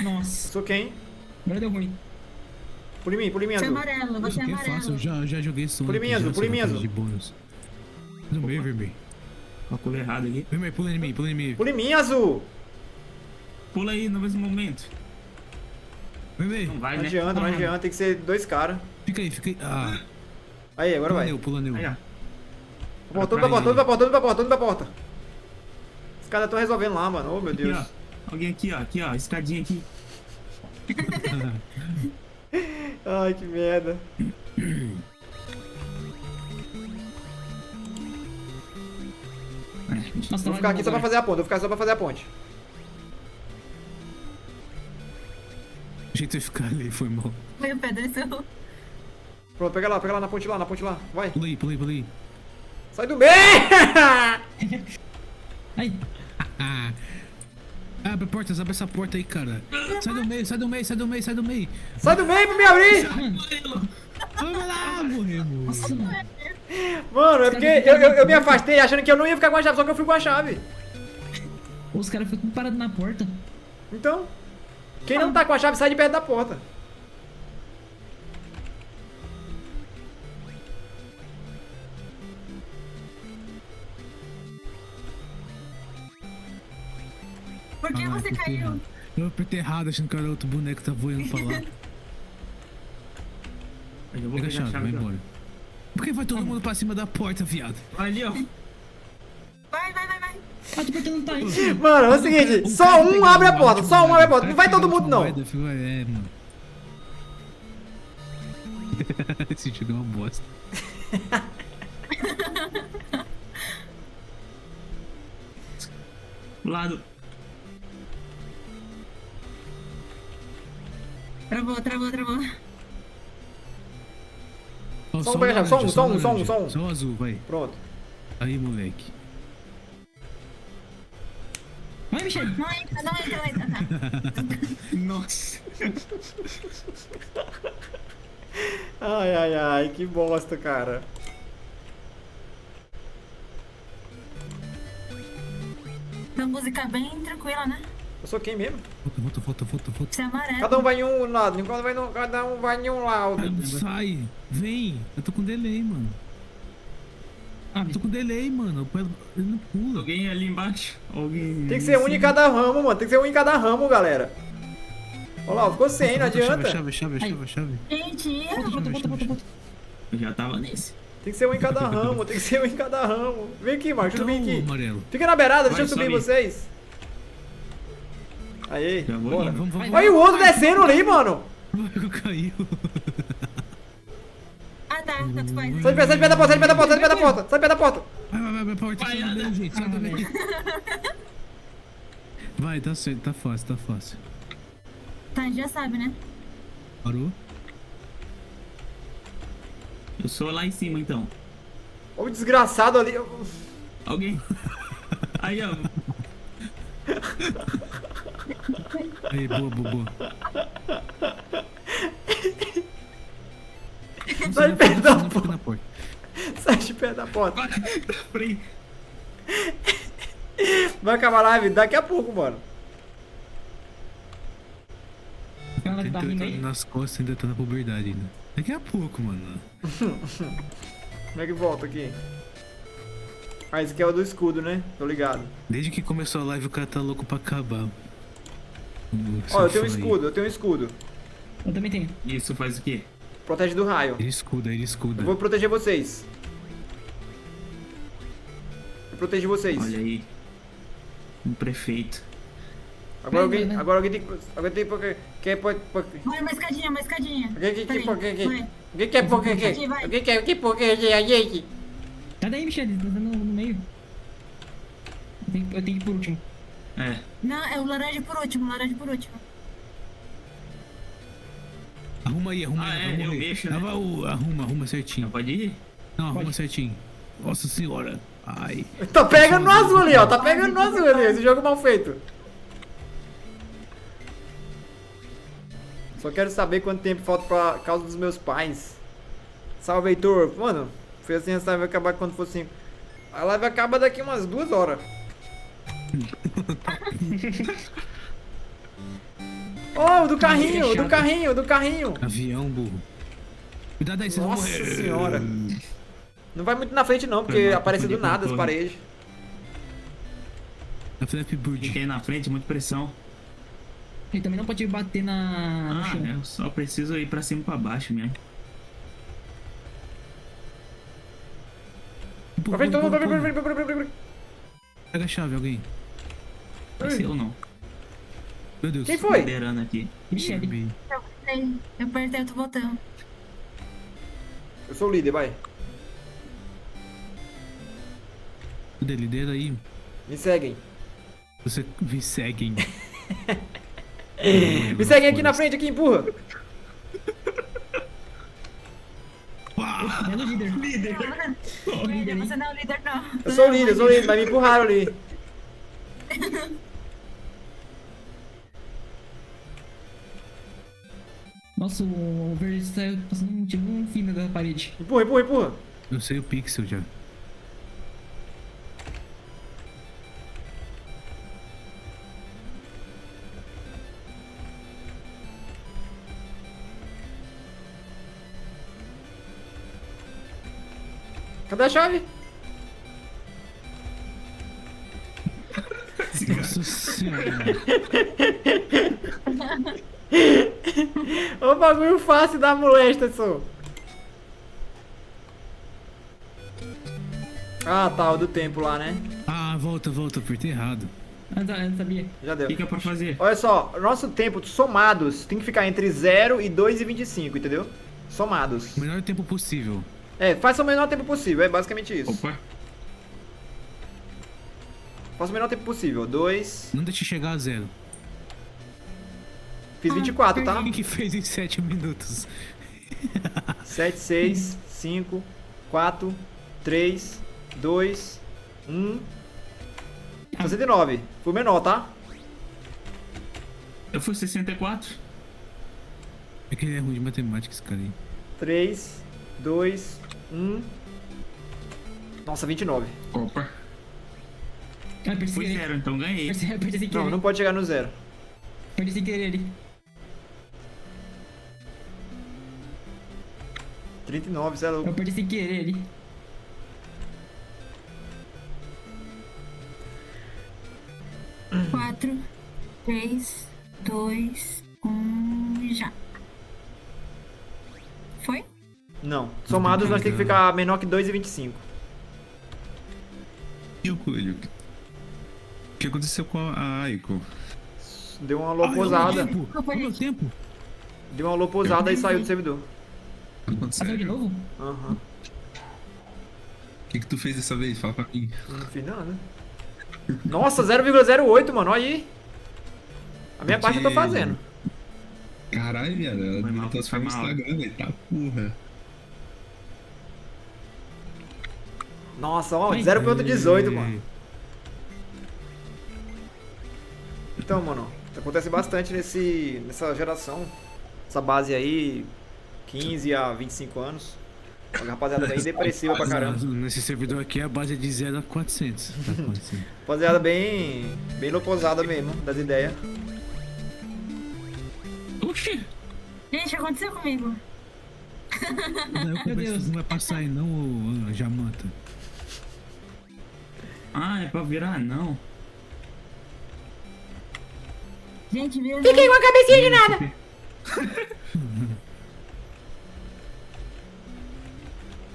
Nossa, Sou quem? agora deu ruim. Pula em mim, Você é azul. amarelo, você é Isso aqui é fácil, eu amarelo. já joguei Sonic. Pula em mim, azul, já, pula em mim, sabe, azul. de bônus. No meio, vermelho. Calculei errado aqui. Vermelho, pula em mim, pula em mim. Pula em mim, azul. Pula aí no mesmo momento. Vermelho, Não vai, Não né? adianta, não Ah, adianta. Tem que ser 2 caras. fica aí, fica aí. Ah, Aí, agora vai. pula neu. Aí, ó. Todo mundo pra porta, todo mundo pra porta, todo mundo pra porta, todo mundo pra porta. Os caras estão resolvendo lá, mano. Oh, meu Aqui, Deus. ó. Alguém aqui, ó. Escadinha aqui. Ai, que merda. Nossa, Vou ficar aqui só pra fazer a ponte, vou ficar só pra fazer a ponte. O jeito de ficar ali foi mal. Meu pé desceu. Pronto, pega lá na ponte lá. Vai. Pula aí, pula aí, pula aí. Sai do meio! Ai, Ah. Abre a porta, abre essa porta aí, cara. Sai do meio, sai do meio, sai do meio, sai do meio. Sai do meio pra me abrir! Vamos lá, morremos. nossa, mano. Mano, é porque eu me afastei achando que eu não ia ficar com a chave, só que eu fui com a chave. Os caras ficam parados na porta. Então, quem não tá com a chave sai de perto da porta. Por que você caiu? Eu apertei errado, achando que era outro boneco que tá voando pra lá. Eu vou Pega a pegar chave, vai aqui, ó. embora. Por que vai todo mundo pra cima da porta, viado? Vai ali, ó. Vai. Ah, tô apertando tá aí. Mano, é o seguinte, só um abre a porta, só um abre a porta. Não vai todo mundo não. É, mano. Esse jogo é uma bosta. Lado. Travou. Ó, Só um o pega a chave, laranja, só um, o só um, laranja. só um. Só o azul, vai. Pronto. Aí, moleque. Vai, Michel. Não entra. Tá. Nossa. Ai, que bosta, cara. Uma música bem tranquila, né? Eu sou quem mesmo? Volta. Você é amarelo. Cada um vai em um lado, cada um vai em um lado. Sai, vem. Eu tô com delay, mano. Ah, Eu tô com delay, mano. Ele não pula. Alguém ali embaixo. Alguém. Tem que ser um em cada ramo, mano. Tem que ser um em cada ramo, galera. Olha lá, ficou sem, não adianta. Chave. Gente, volta. Eu já tava nesse. Tem que ser um em cada ramo, tem que ser um em cada ramo. Vem aqui, Marcos, deixa eu subir aqui. Amarelo. Fica na beirada, deixa Vai, eu subir sobe. vocês. Aí, Já vou bora. indo. Vamos. Olha o outro descendo ali, mano. Caiu. Ah, tá. Tanto faz. Sai de perto da porta, sai de perto da porta. Vai, porta. Sai do meu jeito, sai do meu jeito. Vai, tá certo, tá fácil. Tá, já sabe, né? Parou? Eu sou lá em cima, então. Olha o desgraçado ali. Alguém. Aí, ó. Aí, boa, boa, boa. Sai de perto da Não fica porta. na porta. Sai de perto da porta. Frei. Vai acabar a live daqui a pouco, mano. Ela tá rindo aí. Nas costas ainda tá na puberdade ainda. Daqui a pouco, mano. Como é que volta aqui? Ah, esse aqui é o do escudo, né? Tô ligado. Desde que começou a live o cara tá louco pra acabar. Ó, eu tenho um escudo, eu tenho um escudo. Eu também tenho. Isso faz o quê? Protege do raio. Ele escuda, ele escuda. Eu vou proteger vocês. Eu protegi vocês. Olha aí. Um prefeito. Agora Vai, alguém, vai, vai. agora alguém tem alguém tem porque quer pode Vai, uma escadinha, uma escadinha. alguém que Peraí, porque vai. alguém quer porque Aqui, vai. alguém quer que porque a gente. Cadê aí, Michele? Tá no meio. Eu tenho que ir por último. É. Não, é o laranja por último, laranja por último. Arruma aí, arruma Ah, aí. é, vai eu morrer. mexo, né? Arruma certinho. Pode ir? Não, arruma Pode. certinho. Nossa senhora. Ai. Tá pegando no azul ali, ó. Tá pegando no azul ali. Esse jogo mal feito. Só quero saber quanto tempo falta pra causa dos meus pais. Salve, Heitor. Mano, foi assim, essa live vai acabar quando for 5. A live acaba daqui umas 2 horas. Oh, do carrinho, do carrinho, do carrinho. Avião, burro. Cuidado aí, vocês vão Nossa morrer. senhora. Não vai muito na frente não, porque Foi mal, aparece do confundi com nada as torre. paredes. A Flappy Bird. Fica aí na frente, muita pressão. Ele também não pode bater no Ah, chão. eu só preciso ir pra cima e pra baixo mesmo. Pra frente, todo mundo, pra frente. Pega a chave, alguém. Vai ser eu não. Meu Deus. Quem foi? Liderando aqui. Michele. Bem. Eu apertei outro botão. Eu sou o líder, vai. Lidera aí. Me seguem. Você me seguem. Me seguem aqui na frente, aqui, empurra. É no líder. Líder! Líder, você não é o líder, não. Eu sou o líder, mas me empurraram ali. Nossa, o verde saiu passando tipo um fino da parede. Empurra, empurra, empurra. Eu sei o pixel já. Cadê a chave? Nossa senhora. Ô bagulho fácil da molesta, só. Ah, tá, o do tempo lá, né? Ah, volta, apertei errado. Eu não sabia. Já deu. O que que é pra fazer? Olha só, nosso tempo somados tem que ficar entre 0 e 2,25, entendeu? Somados. O menor tempo possível. É, faça o menor tempo possível, é basicamente isso. Opa! Faça o menor tempo possível. 2. Não deixe chegar a 0. Fiz 24, tá? Quem que fez em 7 minutos? 7, 6, 5, 4, 3, 2, 1. 69. Foi o menor, tá? Eu fui 64. É que ele é ruim de matemática, esse cara aí. 3, 2, 1. Nossa, 29. Opa! Ah, perdi sem Fui querer. 0, então ganhei. Perdi sem querer. Não, não pode chegar no 0. Perdi sem querer ali. 39, você é louco. Eu perdi sem querer ali. Quatro, 3, 2, 1 já. Foi? Não. Somados nós tem que ficar menor que 2,25. E o Coelho? O que aconteceu com a Aiko? Deu uma loposada. Olha o meu tempo. Deu uma loposada e saiu do servidor. Passou de novo? Aham. O que tu fez dessa vez? Fala pra mim. Não fiz nada. Nossa, 0,08, mano. Olha aí. A minha parte eu tô fazendo. Caralho, viado. Ela Foi mal, deletou as foi formas do mal. Instagram, velho. Tá porra. Nossa, ó, 0,18, mano. Então, mano, acontece bastante nessa geração. Essa base aí, 15 a 25 anos. Uma rapaziada bem depressiva pra caramba. Nesse servidor aqui a base é de 0 a 400. Tá acontecendo. Rapaziada bem loposada mesmo, das ideias. Oxi! Gente, o que aconteceu comigo? Não, Deus. não vai passar aí não, ô Jamanta. Ah, é pra virar não. Gente, vira. Fiquei com a cabecinha de nada!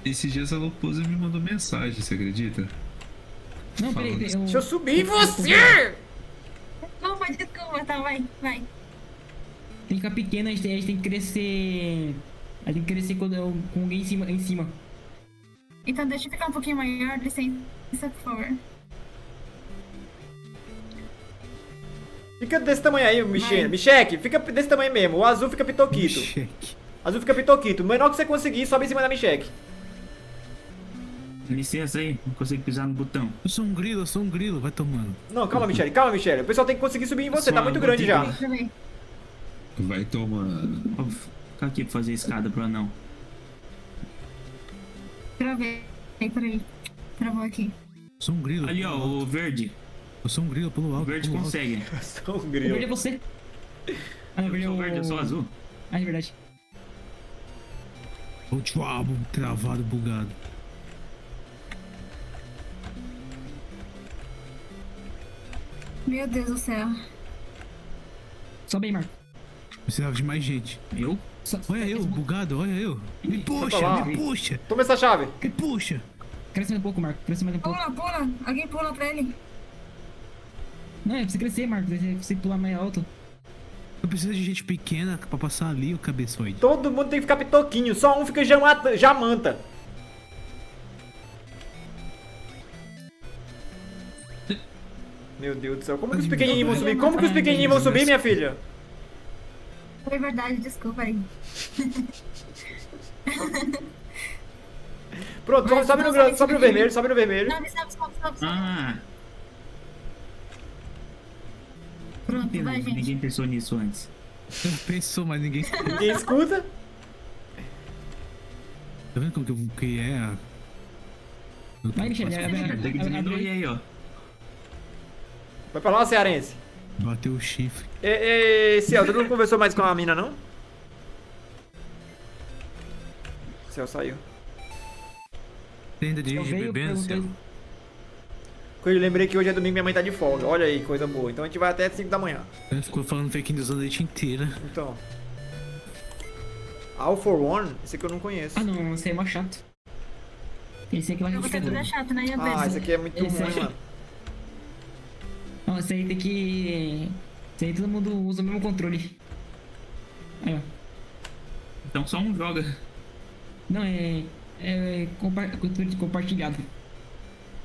Esses dias a Loposa me mandou mensagem, você acredita? Não, peraí. Deixa eu subir em você! Desculpa, tá, vai. Tem que ficar pequeno, a gente tem que crescer. A gente tem que crescer com alguém em cima. Então deixa eu ficar um pouquinho maior, licença, por favor. Fica desse tamanho aí, Michele. Micheque, fica desse tamanho mesmo. O azul fica pitoquito. Cheque. Azul fica pitoquito. O menor que você conseguir, sobe em cima da Micheque. Licença aí, não consigo pisar no botão. Eu sou um grilo, vai tomando. Não, calma, Michele, calma, Michele. O pessoal tem que conseguir subir em você, tá Só muito eu grande vou ter já. Deixa eu ver. Vai tomando. Vou ficar aqui pra fazer escada pro anão. Travei, peraí. Travou aqui. Eu sou um grilo. Ali, ó, o verde. Eu sou um grilo pelo O alto. verde pelo alto. consegue. Sou um O verde é grilo. você. Ah, não, o verde é Eu o. sou verde, eu sou azul. Ah, é verdade. O diabo travado, bugado. Meu Deus do céu. Sobe aí, Marco. Precisava de mais gente. Eu? Olha eu, bugado, olha eu. Me puxa, lá. me puxa, Toma essa chave. me puxa. Cresce mais um pouco, Marco. Cresce mais um pouco. Pula. Alguém pula pra ele. Não, é pra você crescer, Marco. Você pular mais alto. Eu preciso de gente pequena pra passar ali o cabeçoide. Todo mundo tem que ficar pitoquinho. Só um fica jamanta. Meu Deus do céu. Como que os pequenininhos vão subir? Como que os pequenininhos vão subir, minha filha? Foi verdade, desculpa aí. Pronto, Mas sobe não no, sabe sobe no subir. vermelho, sobe no vermelho. Não, sobe. Ah, Pronto, vai, gente. ninguém pensou nisso antes. Pensou, mas ninguém. Ninguém escuta. Tá vendo como que é a. Eu tô Vai, Michele. Tem que diminuir aí, ó. Vai pra lá, cearense. Bateu o chifre. Ei, Ciel, tu não conversou mais com a mina, não? Ciel saiu. Você ainda Eu dirige veio, bebendo, perguntei. Céu? Eu lembrei que hoje é domingo e minha mãe tá de folga. Olha aí, coisa boa. Então a gente vai até 5 da manhã. Ele ficou falando fake news a noite inteira. Então. All for One? Esse aqui eu não conheço. Ah, não. Esse aí é mó chato. Esse aqui lá que Você tudo é chato, né? Eu Ah, penso. esse aqui é muito Esse ruim, aí- mano. Não, esse aí tem que... Esse aí todo mundo usa o mesmo controle. Aí, ó. Então só um joga. Não, controle compartilhado.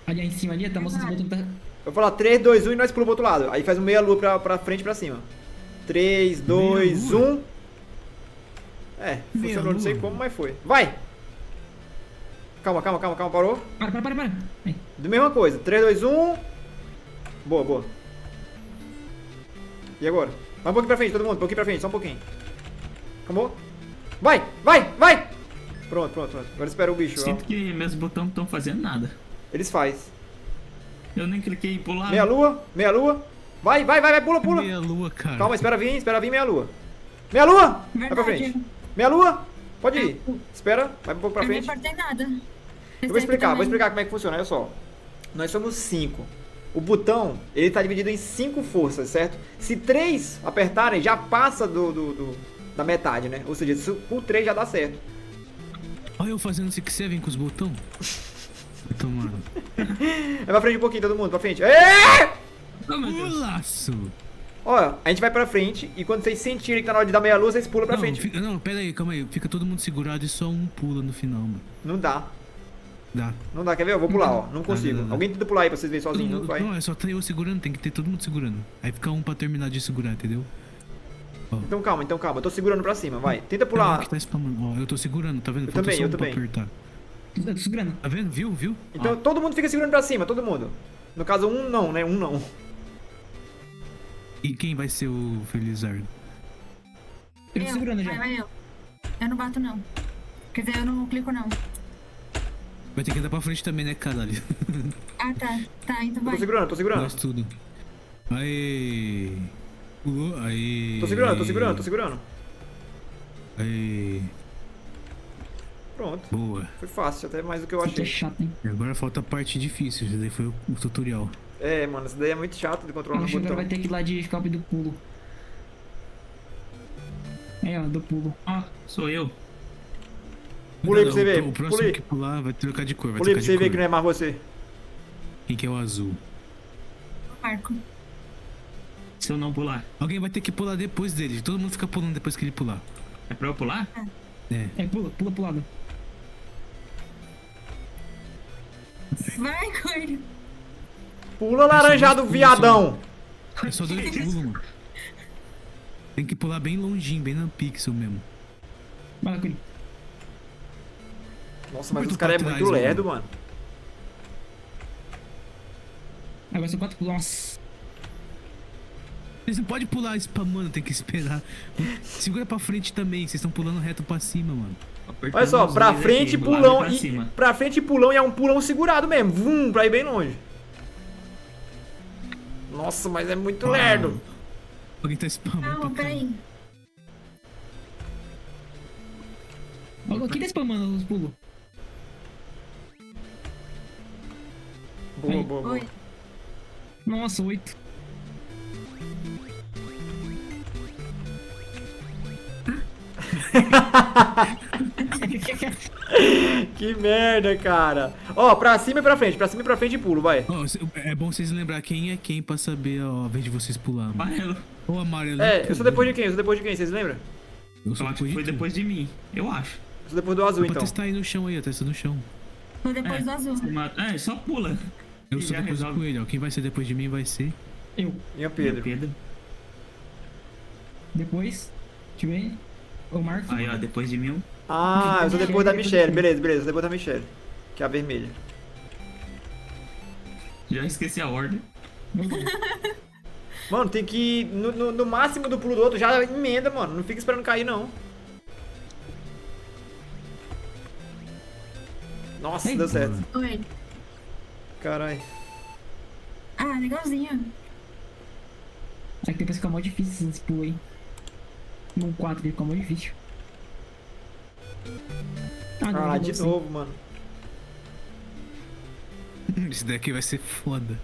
Ali em cima ali, tá mostrando os botões. Tá... Eu vou falar 3, 2, 1 e nós pulamos pro outro lado. Aí faz um meia lua pra frente e pra cima. 3, 2, Meia lua? 1. É, Meia funcionou, não sei lua? como, mas foi. Vai! Calma, parou. Para. Aí. Da mesma coisa. 3, 2, 1. Boa. E agora? Vai um pouquinho pra frente, todo mundo. Um pouquinho pra frente, só um pouquinho. Acabou? Vai! Pronto. Agora espera o bicho. ó. Sinto que meus botões não estão fazendo nada. Eles fazem. Eu nem cliquei em pular. Meia lua. Vai, pula. Meia lua, cara. Calma, espera vir meia lua. Meia lua! Vai pra Verdade. frente. Meia lua! Pode ir. Espera, vai um pouco pra Eu não frente. importei nada. Eu vou explicar como é que funciona, olha só. Nós somos 5. O botão, ele tá dividido em 5 forças, certo? Se 3 apertarem, já passa da metade, né? Ou seja, se por 3 já dá certo. Olha eu fazendo 6-7 com os botões. Vai tomando. Vai pra frente um pouquinho, todo mundo, pra frente. É! Oh, meu Deus. Pulaço! Olha, a gente vai pra frente e quando vocês sentirem que tá na hora de dar meia lua, vocês pulam pra frente. Não, pera aí, calma aí. Fica todo mundo segurado e só um pula no final, mano. Não dá. Dá. Não dá, quer ver? Eu vou pular, ó. Não consigo. Não. Alguém tenta pular aí pra vocês verem sozinho, não vai. Não, é só eu segurando, tem que ter todo mundo segurando. Aí fica um pra terminar de segurar, entendeu? Então calma. Eu tô segurando pra cima, vai. Tenta Ah, pular. que tá spamando. Ó, eu tô segurando, tá vendo? Eu Falta também, só eu um pra também. apertar. Tô segurando. Tá vendo? Viu? Então todo mundo fica segurando pra cima, todo mundo. No caso, um não, né? Um não. E quem vai ser o Felizardo? Eu tô segurando já. Vai eu. Eu não bato, não. Quer dizer, eu não clico, não. Vai ter que andar pra frente também, né, caralho? Ah, tá. Tá, então Tô vai. segurando, tô segurando. Faz tudo. Aê. Pulou, aê. Tô segurando, tô segurando, tô segurando. Aê. Pronto. Boa. Foi fácil, até mais do que eu Isso aqui é achei. chato, hein? E agora falta a parte difícil. Esse daí foi o tutorial. É, mano, isso daí é muito chato de controlar Eu no acho que agora botão. vai ter que ir lá de escape do pulo. É, ó, do pulo. Ó, sou eu. Pulei pra você ver, O próximo pulei. que pular vai trocar de cor. Vai Pulei trocar pra você de ver cor. que não é mais você. Quem que é o azul? Marco. Se eu não pular. Alguém vai ter que pular depois dele. Todo mundo fica pulando depois que ele pular. É pra eu pular? É. É, pula pro lado. Vai, Coelho. Pula laranjado, viadão. É só 2 pulos, mano. Tem que pular bem longinho, bem no pixel mesmo. Vai lá, Coelho. Nossa, mas Muito os caras é pra muito trás, lerdo, mano. Agora são 4 pulos. Nossa. Vocês não podem pular spamando, tem que esperar. Segura pra frente também, vocês estão pulando reto pra cima, mano. Apertando Olha só, os pra dois frente, aqui, do lado pulão pra e... cima. Pra frente, pulão e é um pulão segurado mesmo. Vum, pra ir bem longe. Nossa, mas é muito lerdo. Alguém tá spamando Calma, pra caralho. peraí. Ó, quem tá spamando os pulos? Boa, Aí. boa, boa. Oi. Nossa, 8. Que merda, cara. Ó, pra cima e pra frente e pulo, vai. Ó, é bom vocês lembrar quem é quem pra saber, ó, a vez de vocês pular, mano. Amarelo. Ou amarelo. É, eu sou depois de quem? Eu sou depois de quem? Vocês lembram? Eu Eu sou acho que foi de tu. depois de mim. Eu acho. Eu sou depois do azul, Pra então. testar aí no chão aí, ó, testa no chão. Tô depois do azul. Você mata- É, só pula. Eu E sou já depois do resolve. coelho, ó. Quem vai ser depois de mim vai ser. Eu. Minha Pedro. Pedro. Depois. Deixa eu ver. O Marco. Aí, ó, depois de mim. Ah, eu sou depois da Michelle. Beleza, beleza. Eu sou depois da Michelle. Que é a vermelha. Já esqueci a ordem. Mano, tem que ir no máximo do pulo do outro. Já emenda, mano. Não fica esperando cair, não. Nossa, Ei, deu certo. Oi. Caralho. Ah, legalzinho. Só que depois fica mó difícil esse pulo aí. No 4 ele fica mó difícil. Ah, de você. novo, mano. Esse daqui vai ser foda.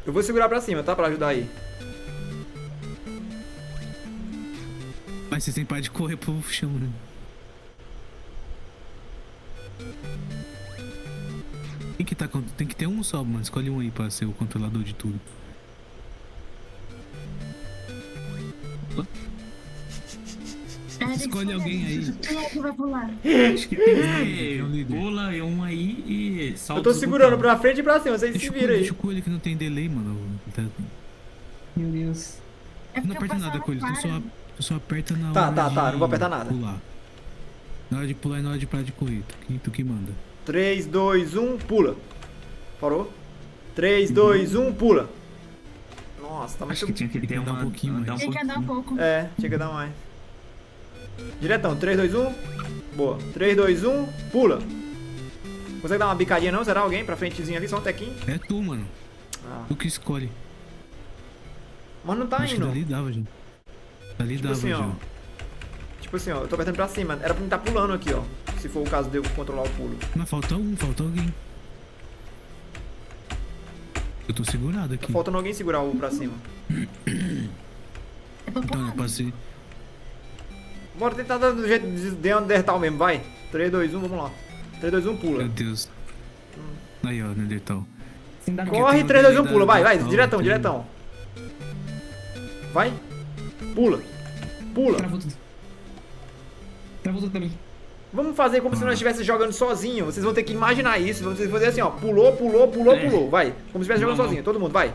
Eu vou segurar pra cima, tá? Pra ajudar aí. Mas vocês têm que parar de correr pro chão, né? Tem que ter um só, mano. Escolhe um aí pra ser o controlador de tudo. É, Escolhe alguém aí. Quem é que vai pular? Acho que tem É o líder. pula e um aí e salta. Eu tô o segurando botão. pra frente e pra cima, vocês se Deixa o viram coelho, aí. deixa o coelho que não tem delay, mano. Meu Deus. É Não porque eu aperta nada, passava coelho. para. Tu só aperta na Tá, hora tá, de tá, não vou apertar nada. pular. Na hora de pular e na hora de parar de correr. Tu que manda. 3, 2, 1, pula. Parou? 3, 2, 1, pula. Nossa, tá Acho muito... que tinha que Tem que ter andar uma. um pouquinho andar mais. Tem que andar um pouco. É, tinha que dar mais. Diretão, 3, 2, 1. Boa. 3, 2, 1, pula. Consegue dar uma bicadinha não? Será alguém pra frentezinho ali? Só um tequinho? É tu, mano. Ah. Tu que escolhe. Mas não tá Acho que indo. dali dava, já. Dali Tipo dava assim, ó. já. Tipo assim, ó. Eu tô apertando pra cima. Era pra mim tá pulando aqui, ó. Se for o caso de eu controlar o pulo. Mas falta alguém. Eu tô segurado Tá aqui. faltando alguém segurar o pra cima. É pra Então, pular. eu passei. Bora tentar dar do jeito de Neandertal mesmo, vai. 3, 2, 1, vamos lá. 3, 2, 1, pula. Meu Deus. Aí, ó, Neandertal. Sem dar Corre, tem o 3, 2, 1, delay pula, vai, vai, da- diretão, tem- diretão. Vai. Pula. Pula. Travou tudo. Travou tudo também. Vamos fazer como se nós estivesse jogando sozinho. Vocês vão ter que imaginar isso. Vamos fazer assim, ó. Pulou, pulou, pulou, É. pulou. Vai. Como se estivesse jogando Vamos. sozinho. Todo mundo, vai.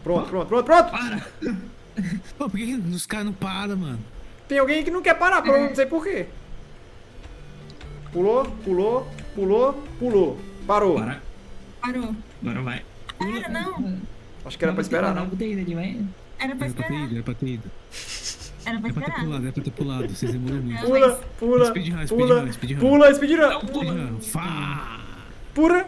Pronto, pronto, pronto, pronto. Para! Pô, por que os caras não param, mano? Tem alguém que não quer parar, não sei porquê. Pulou, pulou, pulou, pulou. Parou. Para. Parou. Agora vai. Era, não. Acho que era pra esperar, não. Botei ele, vai. Era pra Era pra ter esperar. ido, era pra ter ido. Era pra Era pra ter esperar. pulado, era pra ter pulado. Vocês demoraram muito. Pula, pula, Speedrun, pula, speedrun, speedrun. pula, speedrun. Speedrun. Fá! Pura.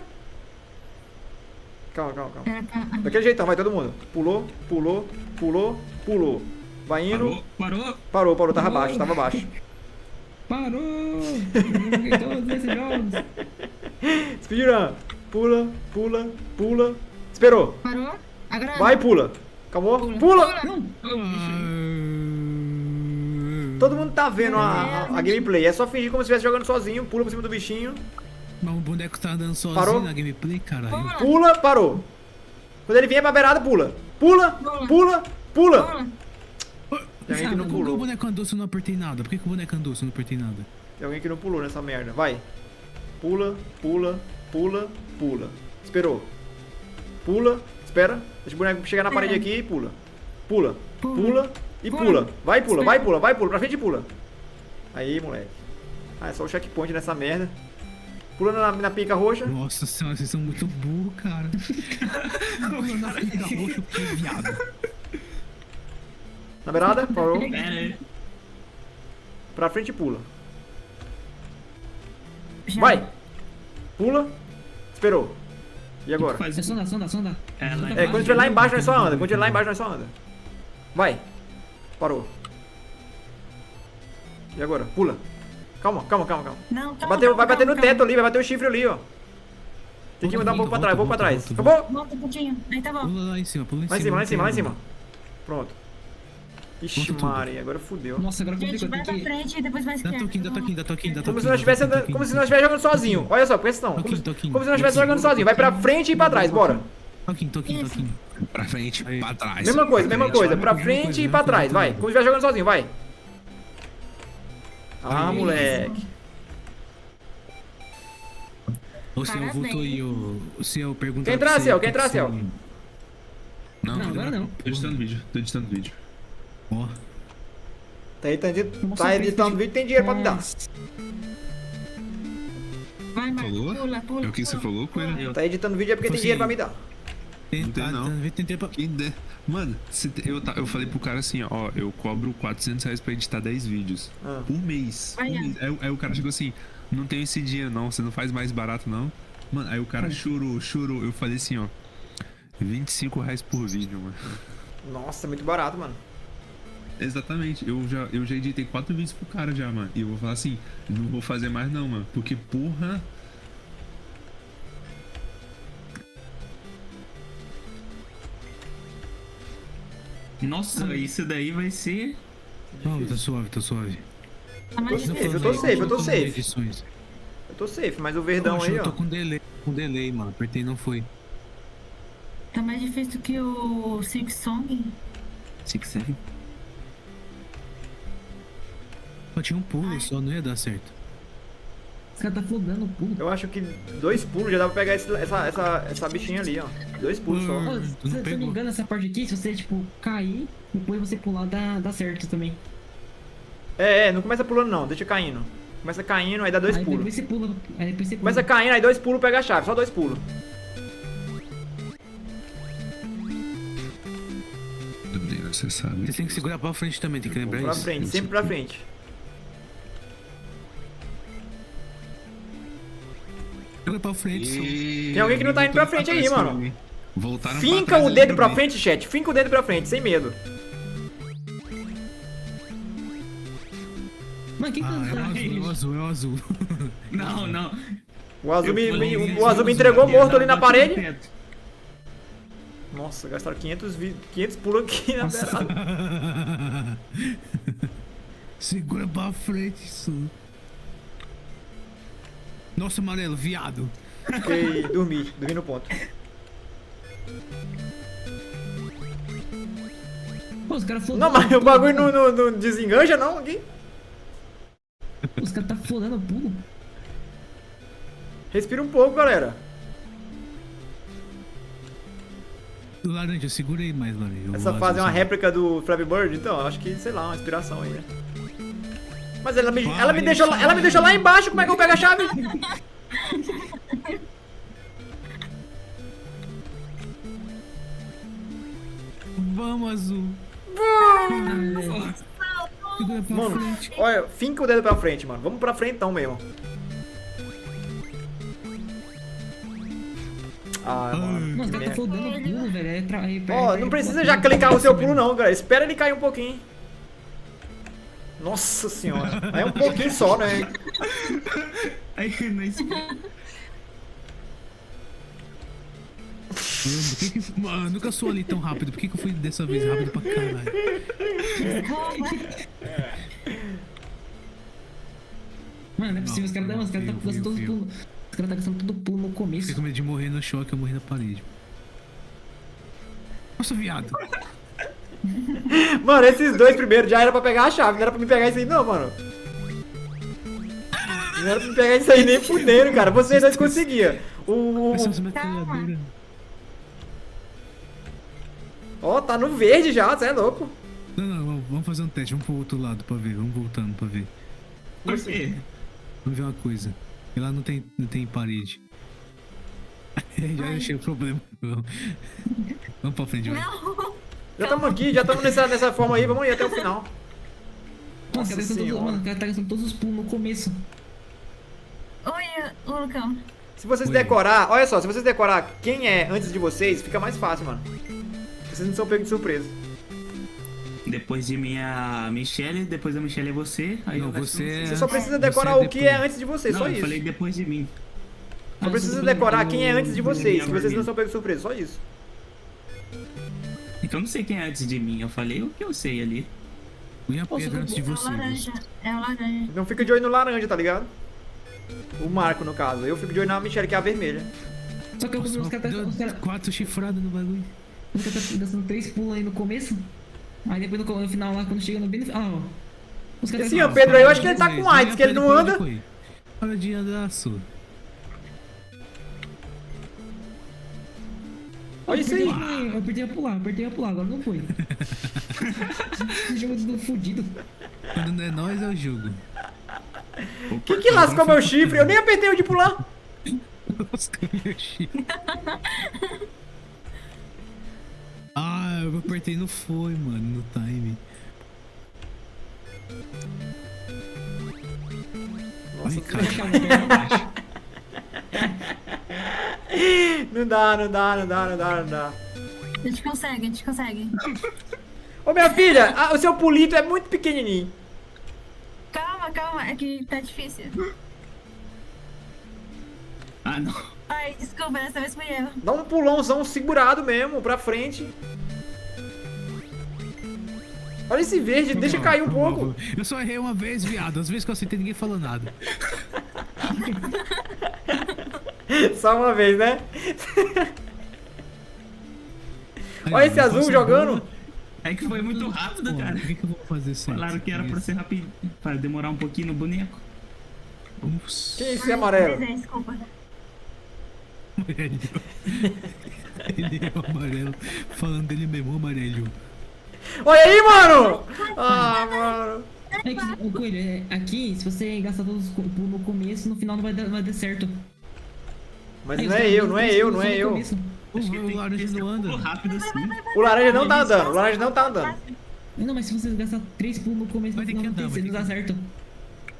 Calma, calma, calma. Era pra... Daquele jeitão, vai todo mundo. Pulou, pulou, pulou, pulou. Vai indo. Parou. Parou, tava baixo, tava baixo. Parou! Eu joguei todos esses jogos. Speedrun. Pula, pula, pula. Esperou. Parou? Agora... Vai, pula. Acabou? Pula! Não! Todo mundo tá vendo a gameplay. É só fingir como se estivesse jogando sozinho. Pula por cima do bichinho. Mas o boneco tá andando sozinho Parou? na gameplay, caralho. Pula, parou. Quando ele vier pra beirada, pula. Pula, pula, pula. Pula. Tem alguém que não Como que o pulou. boneco andou se eu não apertei nada? Por que o boneco andou se eu não apertei nada? Tem alguém que não pulou nessa merda. Vai. Pula, pula, pula, pula. Esperou. Pula, espera. Deixa o boneco chegar na parede aqui e pula. Pula, pula e pula. Vai, pula, vai, pula, vai, pula. Pra frente e pula. Aí, moleque. Ah, é só o checkpoint nessa merda. Pula na pica roxa. Nossa senhora, vocês são muito burros, cara. Pula na pica roxa, que viado. Na beirada, parou. Pera aí. Pra frente e pula. Já. Vai. Pula. Esperou. E agora? Faz É sonda, sonda, sonda. É, quando estiver lá embaixo, nós só anda. Quando estiver lá embaixo, nós só anda. Vai. Parou. E agora? Pula. Calma, calma, calma, calma. Não, calma, Vai bater no calma, teto ali, vai bater o chifre ali, ó. Tem que mudar um pouco pra trás, um pouco pra trás. volta, Acabou? calma. Volta um pouquinho. Aí tá bom. Pula lá em cima, pula em Lá em cima. cima, lá em não cima, lá em tem cima. Pronto. Ixi, Volta tudo. Maria, agora fudeu. Nossa, agora Gente, complicou. vai pra Tem que... frente e depois vai Dá esquerda. toquinho, dá toquinho, dá toquinho, dá toquinho. Como se nós estivesse jogando sozinho. Olha só, presta atenção. Toquinho, toquinho. Como se nós estivesse jogando sozinho. Vai pra frente e pra trás, bora. Toquinho, toquinho, Isso. toquinho. Pra frente, Aí. pra trás. Mesma coisa, mesma coisa. Pra mesma frente coisa, e pra mesma trás, coisa. vai. Como se estivesse jogando sozinho, vai. Ah, moleque. Ô, Ciel, Parabéns. voltou aí, o Ciel perguntou. Quer entrar, Ciel? Quer entrar, Ciel? Não, Não, agora não. Tô editando vídeo, tô editando vídeo. Ó, Tá editando vídeo, tem dinheiro pra me dar. Vai, Marcos. Falou? Pula, pula. É o que você falou, Coelho? Tá editando vídeo é porque tem Você- dinheiro pra me dar. Não tem, não. Tentei pra... Quem der. Mano, eu falei pro cara assim, ó, eu cobro R$ 400 pra editar 10 vídeos. Ah. Por mês. Vai, Por mês. Aí o cara chegou assim, não tenho esse dinheiro não, você não faz mais barato não. Mano, aí o cara chorou. Eu falei assim, ó, R$ 25 por vídeo, mano. Nossa, muito barato, mano. Exatamente, eu já editei 4 vídeos pro cara já, mano. E eu vou falar assim, não vou fazer mais não, mano. Porque, porra... Nossa, isso daí vai ser. Não, tá suave, tá suave. Tá mais Tô difícil. safe, eu tô safe, eu tô Tô safe. edições. Eu tô safe, mas o verdão Poxa, aí, eu tô ó. com delay, mano. Apertei e não foi. Tá mais difícil que o Silk Song. Six Seven. Só tinha um pulo, só não ia dar certo. Os caras tá flodando o pulo. Eu acho que 2 pulos já dá pra pegar essa bichinha ali, ó. 2 pulos só. Hum. Ô, Tu se não eu não me pegou. engano, essa parte aqui, se você, tipo, cair, depois você pular, dá certo também. Não começa pulando não, deixa caindo. Começa caindo, aí dá 2 Aí pulos. depois você pula. Aí depois você pula. Começa caindo, aí 2 pulos, pega a chave, só 2 pulos. Tudo bem, você sabe. Você tem que segurar pra frente também, tem que lembrar Pra isso. frente, sempre pra frente. Segura pra frente. Tem alguém que não tá indo pra frente aí, mano. Voltaram Finca pra trás o ali dedo pra também. frente, chat. Finca o dedo pra frente, sem medo. Mano, quem que Ah, não é o tá? azul, é o azul, é o azul. Não, não. O azul Eu o azul me entregou morto ali na Bate no parede. teto. Nossa, gastaram 500 pulos aqui na beirada. Segura pra frente, isso. Nossa, amarelo, viado. Fiquei, dormi no ponto. Pô, os caras Não, flodando. mas o bagulho não desenganja não aqui. Os caras tá flodando o pulo. Respira um pouco, galera. Laranja, segura aí mais, laranja. Essa fase é uma réplica do Flappy Bird, então acho que, sei lá, uma inspiração aí, né? Mas ela me deixou lá embaixo, como é que eu pego a chave? é pra Mano, frente. olha, finca o dedo pra frente, mano. Vamos pra frente então mesmo. Ah, mano. Mano, os que caras tá merda. flodando pulo, velho. Ó, não precisa já clicar o seu pulo não, galera. Espera ele cair um pouquinho. Nossa senhora. É um pouquinho só, né? Aí, nesse... Mano, eu nunca sou ali tão rápido. Por que eu fui dessa vez rápido pra caralho? Mano, não é possível. Os caras tá gastando todos os pulos. Os caras tá gastando todo o pulo no Fiquei começo. com medo de morrer no choque, eu morri na parede. Nossa, viado. Mano, esses dois primeiros já era pra pegar a chave. Não era pra me pegar isso aí não, mano. Não era pra me pegar isso aí nem fudendo, cara. Vocês dois conseguiam. Essas metralhadoras. Ó, tá no verde já, você é louco. Não, vamos fazer um teste. Vamos pro outro lado pra ver. Vamos voltando pra ver. Por quê? Vamos ver uma coisa. E lá não tem parede. Já achei o problema. Vamos pra frente, vamos. Não. Já estamos aqui, já estamos nessa forma aí. Vamos ir até o final. Mano, os caras tá gastando senhora. mano, os caras tá gastando todos os pulos no começo. Oi, Lucão. Se vocês Oi. decorar, olha só, se vocês decorar quem é antes de vocês, fica mais fácil, mano. Vocês não são pegos de surpresa. Depois de mim é a Michelle, depois da Michelle é você. Aí Não, eu você é- Você só precisa Você decorar é o que é depois. antes de vocês, Não, só eu isso. falei depois de mim. Só precisa depois decorar do- quem é antes de vocês, que do- vocês não são pegos de surpresa, só isso. Então eu não sei quem é antes de mim. Eu falei o que eu sei ali. Põe a Poxa, pedra antes de É o você. laranja. É o laranja. Então fica de olho no laranja, tá ligado? O Marco, no caso. Eu fico de olho na Michelle, que é a vermelha. Só que os caras Deu tá 4 chifradas no bagulho. gastando 3 pulos aí no começo. Aí depois no final lá, quando chega no bem. Ah, ó. Os caras Esse ó, Pedro aí, eu acho que ele tá com AIDS, que ele não anda. Para de andar, sua. Olha isso aí. Eu apertei a pular, agora não foi. Esse jogo do fudido. Quando não é nós, é o jogo. Que lascou meu chifre? Eu nem apertei o de pular. Lascou meu chifre. Ah, eu apertei não foi, mano, no time. Ai, cara. Não dá. A gente consegue. Ô minha filha, o seu pulito é muito pequenininho. Calma, é que tá difícil. Ah, não. Ai, desculpa, dessa vez fui eu. Dá um pulãozão segurado mesmo, pra frente. Olha esse verde, deixa cair um pouco. Eu só errei uma vez, viado. Às vezes que eu acertei, ninguém falou nada. Só uma vez, né? Aí, Olha esse eu azul faço a jogando. bola. É que foi muito rápido, Pô, cara. por que eu vou fazer isso? Falaram que era pra ser rápido, pra demorar um pouquinho no boneco. Ups. Que isso é amarelo? Pois é, desculpa. Amarelo. Ele é o amarelo. Falando dele mesmo, o amarelo. Olha aí, mano! Ah, mano. É que, ô Coelho, aqui, se você gastar todos os pulos no começo, no final não vai dar certo. Mas Aí, não os é caras eu, dão não é três eu, pulos não só é no eu. começo. Acho que O tem laranja que ser não um anda. pulo rápido assim. O laranja não tá andando, o laranja não tá andando. Não, mas se você gastar 3 pulos no começo, no Vai ter final que não andar, tem vai não dá ter certo.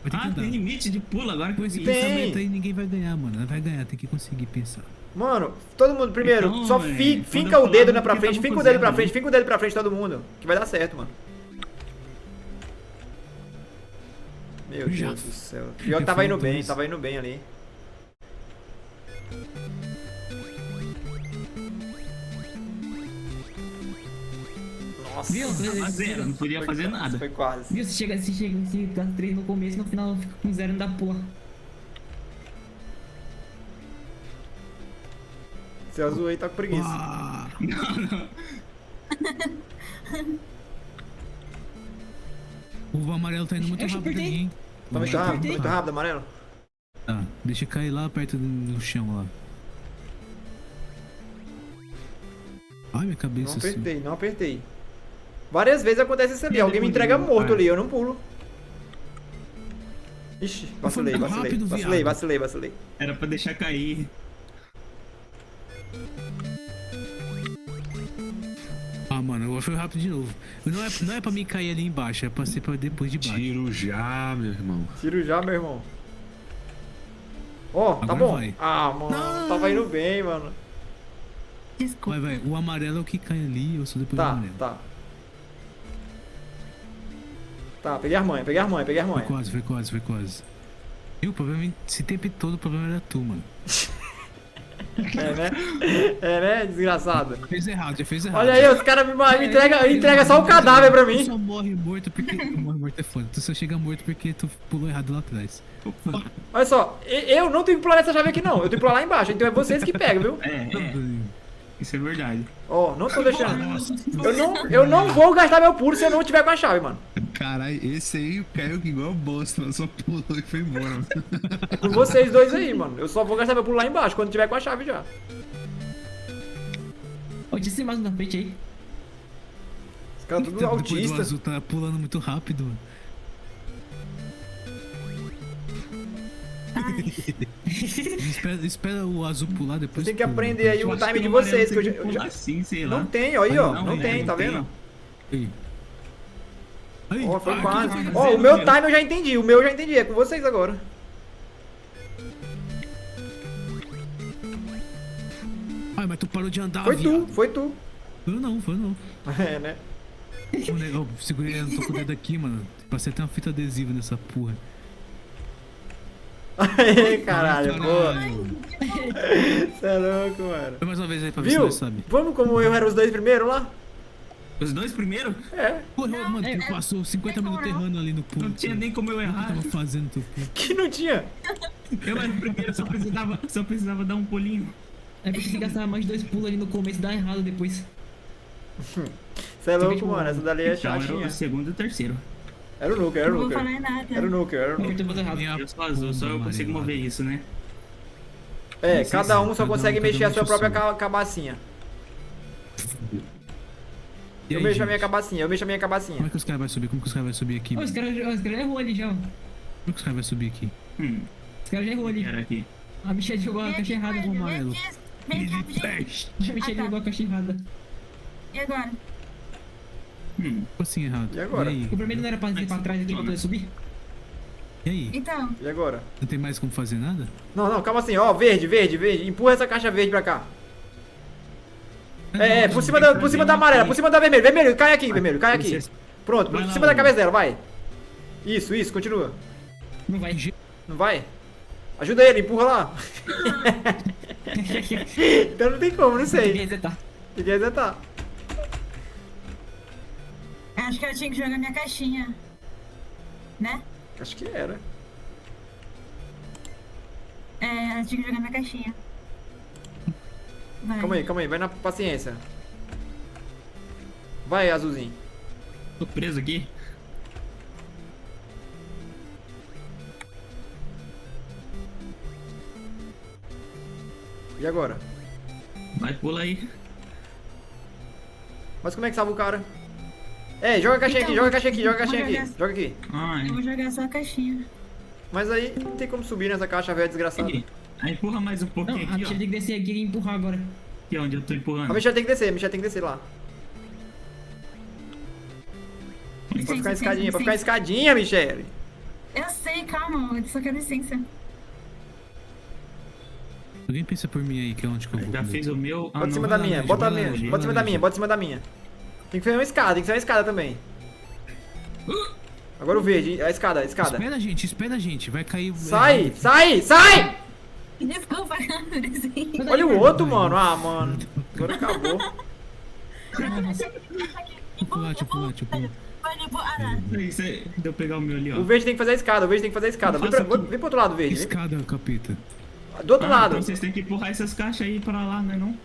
Vai ter que Ah, tem andar. limite de pulo agora que Com eu esse vi. Tem. pensamento aí, ninguém vai ganhar, mano. Vai ganhar, tem que conseguir pensar. Mano, todo mundo, primeiro, Então, só velho, finca quando eu o dedo falava na pra que frente, tava finca o com dedo zero pra ali. frente, finca o dedo pra frente todo mundo. Que vai dar certo, mano. Meu Já. Deus do céu. Pior que tava indo bem, tava indo bem ali. Nossa. Viu? Tava zero, não podia fazer nada. Foi quase. Viu? Se gasta 3 no começo, no final fica com 0 não dá porra. Esse azul aí tá com preguiça. Ah, o amarelo tá indo muito Eu rápido apertei. ali, hein? Tá muito rápido, amarelo. Tá, deixa cair lá perto do chão lá. Ai, minha Não cabeça. apertei, não apertei. Várias vezes acontece isso ali. E Alguém me depois entrega do- morto ah. ali, eu não pulo. Ixi, vacilei, muito vacilei, rápido, vacilei, viado. vacilei, vacilei. Era pra deixar cair. Ah, mano, eu agora foi rápido de novo. Não é pra mim cair ali embaixo, é pra ser pra depois de baixo. Tiro já, meu irmão. Tiro já, meu irmão. Ó, tá Agora bom. vai. Ah, mano, tava indo bem, mano. Desculpa. Vai, o amarelo é o que cai ali, eu sou depois do Tá, amarelo. tá. Tá, peguei a armanha. Foi quase. E o problema, esse tempo todo, o problema era tu, mano. É, né? É, né, desgraçado. Já fez errado. Olha aí, os caras me entregam só o cadáver pra Tu mim. só morre morto porque... Morre morto é foda. Tu só chega morto porque tu pulou errado lá atrás. Olha só, eu não tenho que pular nessa chave aqui não, eu tenho que pular lá embaixo, então é vocês que pegam, viu? Isso é verdade. Ó, não tô deixando. Eu não vou gastar meu pulo se eu não tiver com a chave, mano. Caralho, esse aí caiu igual bosta, mano. Só pulou e foi embora, mano. É por vocês dois aí, mano. Eu só vou gastar meu pulo lá embaixo, quando tiver com a chave já. Ó, tinha esse mais na frente aí. Os caras tudo Depois do autistas. azul tá pulando muito rápido, mano. Espera o azul pular, depois Vocês têm que pula. aprender aí Eu o acho time que de o amarelo vocês, que eu tem já... que pular assim, sei lá. Não tem, ó, aí, ó. Não, Não tem, tá não tem. vendo? Aí. Aí. Ó, foi Ah, quase. que Ó, o zero, meu meu. time eu já entendi, é com vocês agora. Ai, mas tu parou de andar, Foi viado. tu, foi tu. Foi não. É, né? Eu segurei ela, não tô com o dedo aqui, mano. Passei até uma fita adesiva nessa porra. Aê, caralho, boa. Caralho. Você é louco, mano. Foi mais uma vez aí pra ver se Viu? nós sabe. Vamos como eu era os dois primeiro lá? Os dois primeiro? É. Porra, mano, tu passou 50 minutos errando ali no pulo. Não tinha nem como eu O que errar. tava fazendo teu pulo? Que não tinha. Eu era o primeiro, só precisava dar um pulinho. É porque se gastar mais 2 pulos ali no começo, dá errado depois. Você é louco, mano. Essa dali é Então, era chatinha. o segundo e o terceiro. Era o Nuker, era Não o vou Nuker. falar nada. Era o Nuker, era o Nuker. Apertou o botão errado. Minha Eu sou azul, só eu porra consigo amarelada. mover isso, né? É, Sim, cada sim, um só cada um- consegue cada mexer um a sua mexe o própria seu. cabacinha. E Eu aí, mexo a minha gente? cabacinha, eu mexo a minha Como cabacinha. é que os caras vão subir? Como que os caras vão subir aqui? Ó, mano? os caras errou ali já, ó. Como é que os caras vão subir aqui? Os caras já errou ali. Era aqui. A Michelle jogou a Vem caixa aqui, errada. Coelho, amarelo. Vem aqui rapidinho. A Michelle tá. jogou a caixa errada. E agora? Como assim errado? E agora? aí? O primeiro não era pra ir pra trás aqui pra poder subir? E aí? Então, E agora? Não tem mais como fazer nada? Não, calma assim, ó, verde. Empurra essa caixa verde pra cá. É, por cima da amarela, por cima da vermelha. Vermelho, cai aqui, vermelho, cai aqui. Pronto, Vai por lá, cima da Hugo. cabeça dela, vai. Isso, continua. Não vai. Não vai? Ajuda ele, empurra lá. Então não tem como, não Tem que sei. resetar. Tem que resetar. acho que eu tinha que jogar minha caixinha. Né? Acho que era. É, eu tinha que jogar minha caixinha. Vai. Calma aí, vai na paciência. Vai, azulzinho. Tô preso aqui. E agora? Vai, pula aí. Mas como é que salva o cara? É, joga a caixinha aqui, Então, joga a caixinha aqui, joga a caixinha vou aqui. jogar. Joga aqui. Ah, Eu vou jogar só a caixinha. Mas aí não tem como subir nessa caixa velha desgraçada. aqui. Aí empurra mais um Não, pouquinho a aqui, ó. Michelle tem que descer aqui e empurrar agora. Aqui onde eu tô empurrando. A Michelle tem que descer lá. Pra Licença, ficar escadinha, pra licença. ficar escadinha, Michelle. Eu sei, calma, eu só quero licença. Alguém pensa por mim aí, que é onde que eu vou. Já fez o meu. Bota em não, cima vai da lá, minha, Jorge, bota a vai lá, minha, Jorge. bota em cima da minha, bota em cima da minha. Tem que fazer uma escada também. Agora o verde, a escada. Espera a gente, vai cair. Sai! Desculpa, desenho. Olha o outro, mano. Ah, mano. Agora acabou. Deixa eu pular. Isso aí, deu eu pegar o meu ali, ó. O verde tem que fazer a escada, Vem pro outro lado, verde. Escada, capeta. Do outro lado. Então vocês têm que empurrar essas caixas aí pra lá, né não?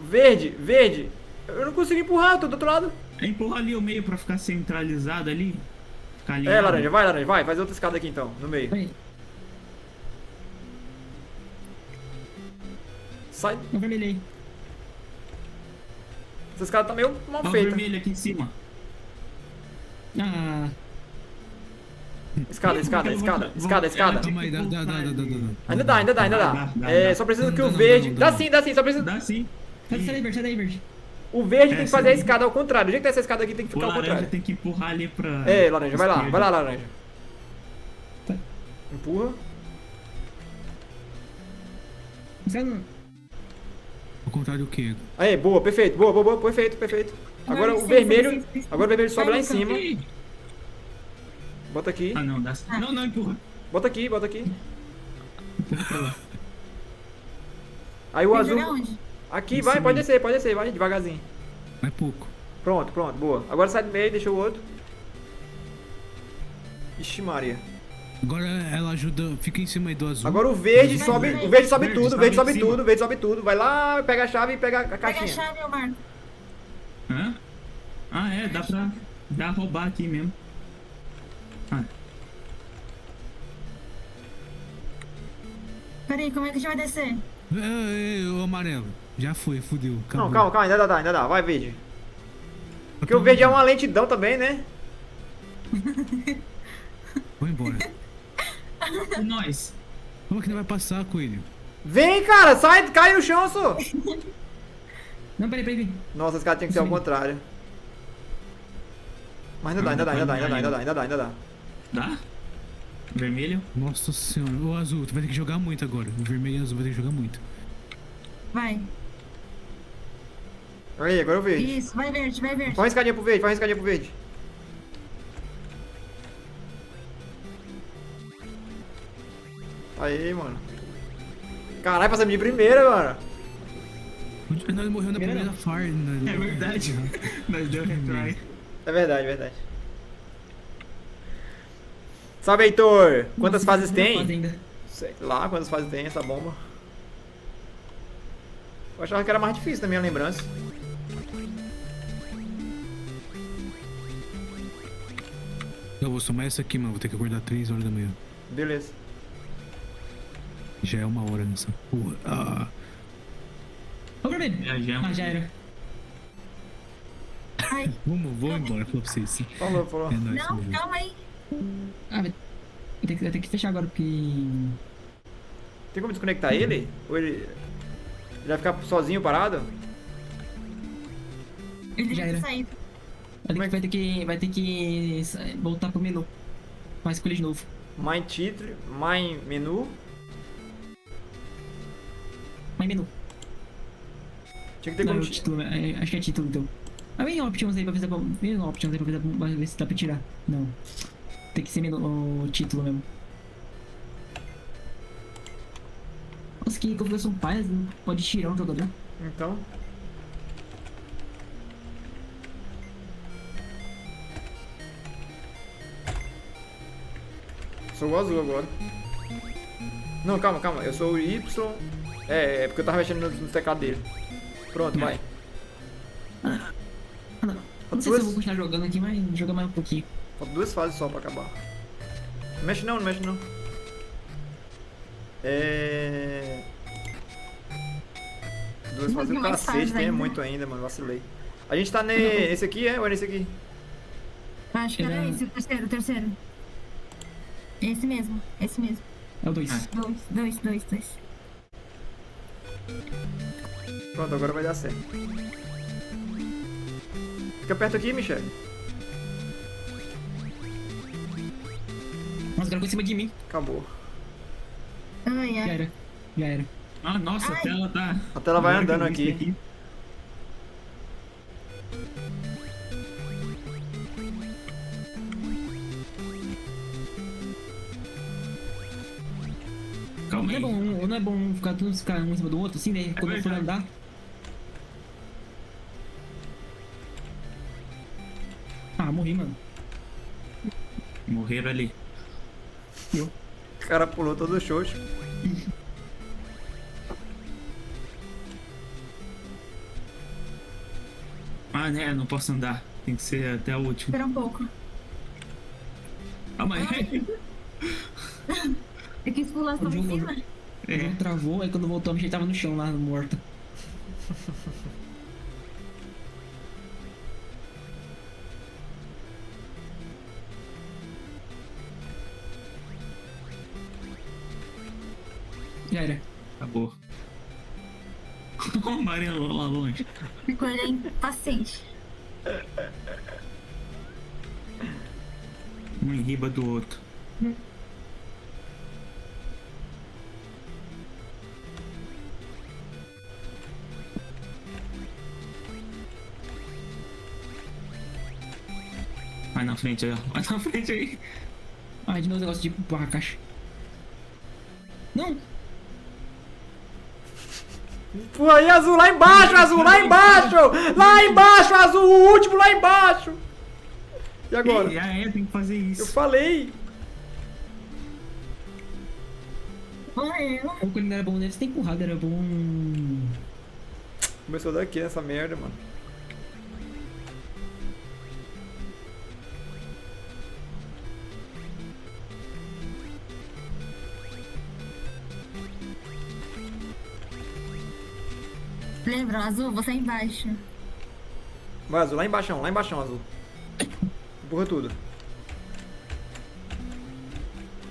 Verde. Eu não consigo empurrar, eu tô do outro lado. Empurra ali o meio pra ficar centralizado ali. Ficar É, alinhado. laranja, vai. Faz outra escada aqui então, no meio. Vai. Sai. No vermelho aí. Essa escada tá meio mal Ó, o feita. vermelho aqui em cima. Ah, Escada. Calma aí, dá. Ainda dá. Dá. É, só precisa que o Não, verde. não. Dá sim, só precisa. Dá sim. sai daí, verde. O verde tem que Essa fazer a aí. escada ao contrário. Do jeito que tá essa escada aqui tem que O ficar ao laranja contrário. tem que empurrar ali pra... É, laranja, vai lá, esquerda. vai lá, laranja. Tá. Empurra. Você não... Ao contrário do quê? Aí, boa, perfeito, boa, boa, boa, perfeito, perfeito. Agora o Licença, vermelho, licença. agora o vermelho sobe lá em Vai, cima. Ih. Bota aqui, Ah, não, dá... Não, não, empurra. bota aqui, bota aqui. Aí o Vai azul, jogar onde? aqui, Em vai, cima pode descer, vai, devagarzinho. Vai pouco. Pronto, pronto, boa. Agora sai do meio, deixa o outro. Ixi Maria. Agora ela ajuda. Fica em cima aí do azul. Agora o verde Vai, sobe, vai. o verde sobe Verde, tudo, o sobe verde em sobe cima. tudo, o verde sobe tudo. Vai lá, pega a chave e pega a Pega a caixinha. chave, ô Marco. Hã? Ah, é, dá pra roubar aqui mesmo. Ah, Peraí, como é que a gente vai descer? O amarelo. Já foi, fudeu. Acabou. Não, calma, ainda dá, vai verde. Porque o verde é uma lentidão também, né? Vou embora. e nós? Como é que não vai passar, coelho? Vem, cara, sai, cai no chão, só. Não, peraí. Nossa, esse cara tinha que ser ao contrário. Mas ainda dá. Dá? Vermelho? Nossa senhora. O azul, tu vai ter que jogar muito agora. O vermelho e o azul vai ter que jogar muito. Vai. Aí, agora o verde. Isso, vai verde, vai verde. Faz uma escadinha pro verde, Aí, mano. Caralho, passamos de primeira, mano. Nós morreu na primeira far. É verdade. Nós deu retry. É verdade. Salve, Heitor. Quantas fases tem? Ainda. Sei lá quantas fases tem essa bomba. Eu achava que era mais difícil na minha lembrança. Eu vou somar essa aqui, mano. Vou ter que acordar 3 horas da manhã. Beleza. Já é 1 hora nessa porra. Ah. Ô, vermelho. Viajamos. Ah, já era. Ai, Vou embora, falou pra vocês. Falou. É nóis, não, tamo calma aí. Ah, vai ter que fechar agora, porque... Tem como desconectar ele? Ou ele vai ficar sozinho parado? Ele Já deve era. ter saído. Vai ter que voltar pro menu. Vai escolher de novo. My título, my menu. Mais menu. Tinha que ter Não, como. é o título, acho que é título, então. Ah, vem options aí pra ver se dá pra... Vem options aí pra ver se dá pra tirar. Não. Tem que ser menu, o título mesmo. Nossa, que configuração paia, não pode tirar um jogador. Então. Sou o azul agora. Não, calma. Eu sou o Y. É porque eu tava mexendo no teclado dele. Pronto, vai. Ah, não. Não sei se eu vou continuar jogando aqui, mas jogar mais um pouquinho. Faltam 2 fases só pra acabar. Não mexe não. É. 2 fases do Mais cacete, fases tem ainda. muito ainda, mano. Vacilei. A gente tá nesse aqui, ou é nesse aqui? Acho que era Era- esse, o terceiro. Esse mesmo. É o 2. Dois. Pronto, agora vai dar certo. Fica perto aqui, Michele. Nossa, o cara ficou em cima de mim. Acabou. Ai, Já ai. era. Ah, nossa, a tela tá... A tela vai Agora que andando eu vi aqui. isso Calma aí. Não é bom ficar todos ficar um em cima do outro, assim, né? Quando for verdade. andar. Ah, morri, mano. Morreram ali. O cara pulou todo o show. Ah, né, não posso andar. Tem que ser até o último. Espera um pouco. Calma aí. Eu quis pular só em cima. O jogo travou, aí quando voltou a bicha tava no chão lá, morta. Já era. Acabou. O amarelo lá longe. Com ele é impaciente. Um em riba do outro. Vai na frente aí, ó. Vai na frente aí. Ah, de novo o negócio de empurrar a caixa. Não! Empurra aí, azul, lá embaixo, azul, lá embaixo! Lá embaixo, azul, o último lá embaixo! E agora? Tem que fazer Eu isso. falei! Morreu. Ou quando não era bom deve ter empurrado, era bom. Começou daqui nessa merda, mano. Lembra, azul, você é embaixo. Vai, azul, lá embaixo, azul. Empurra tudo.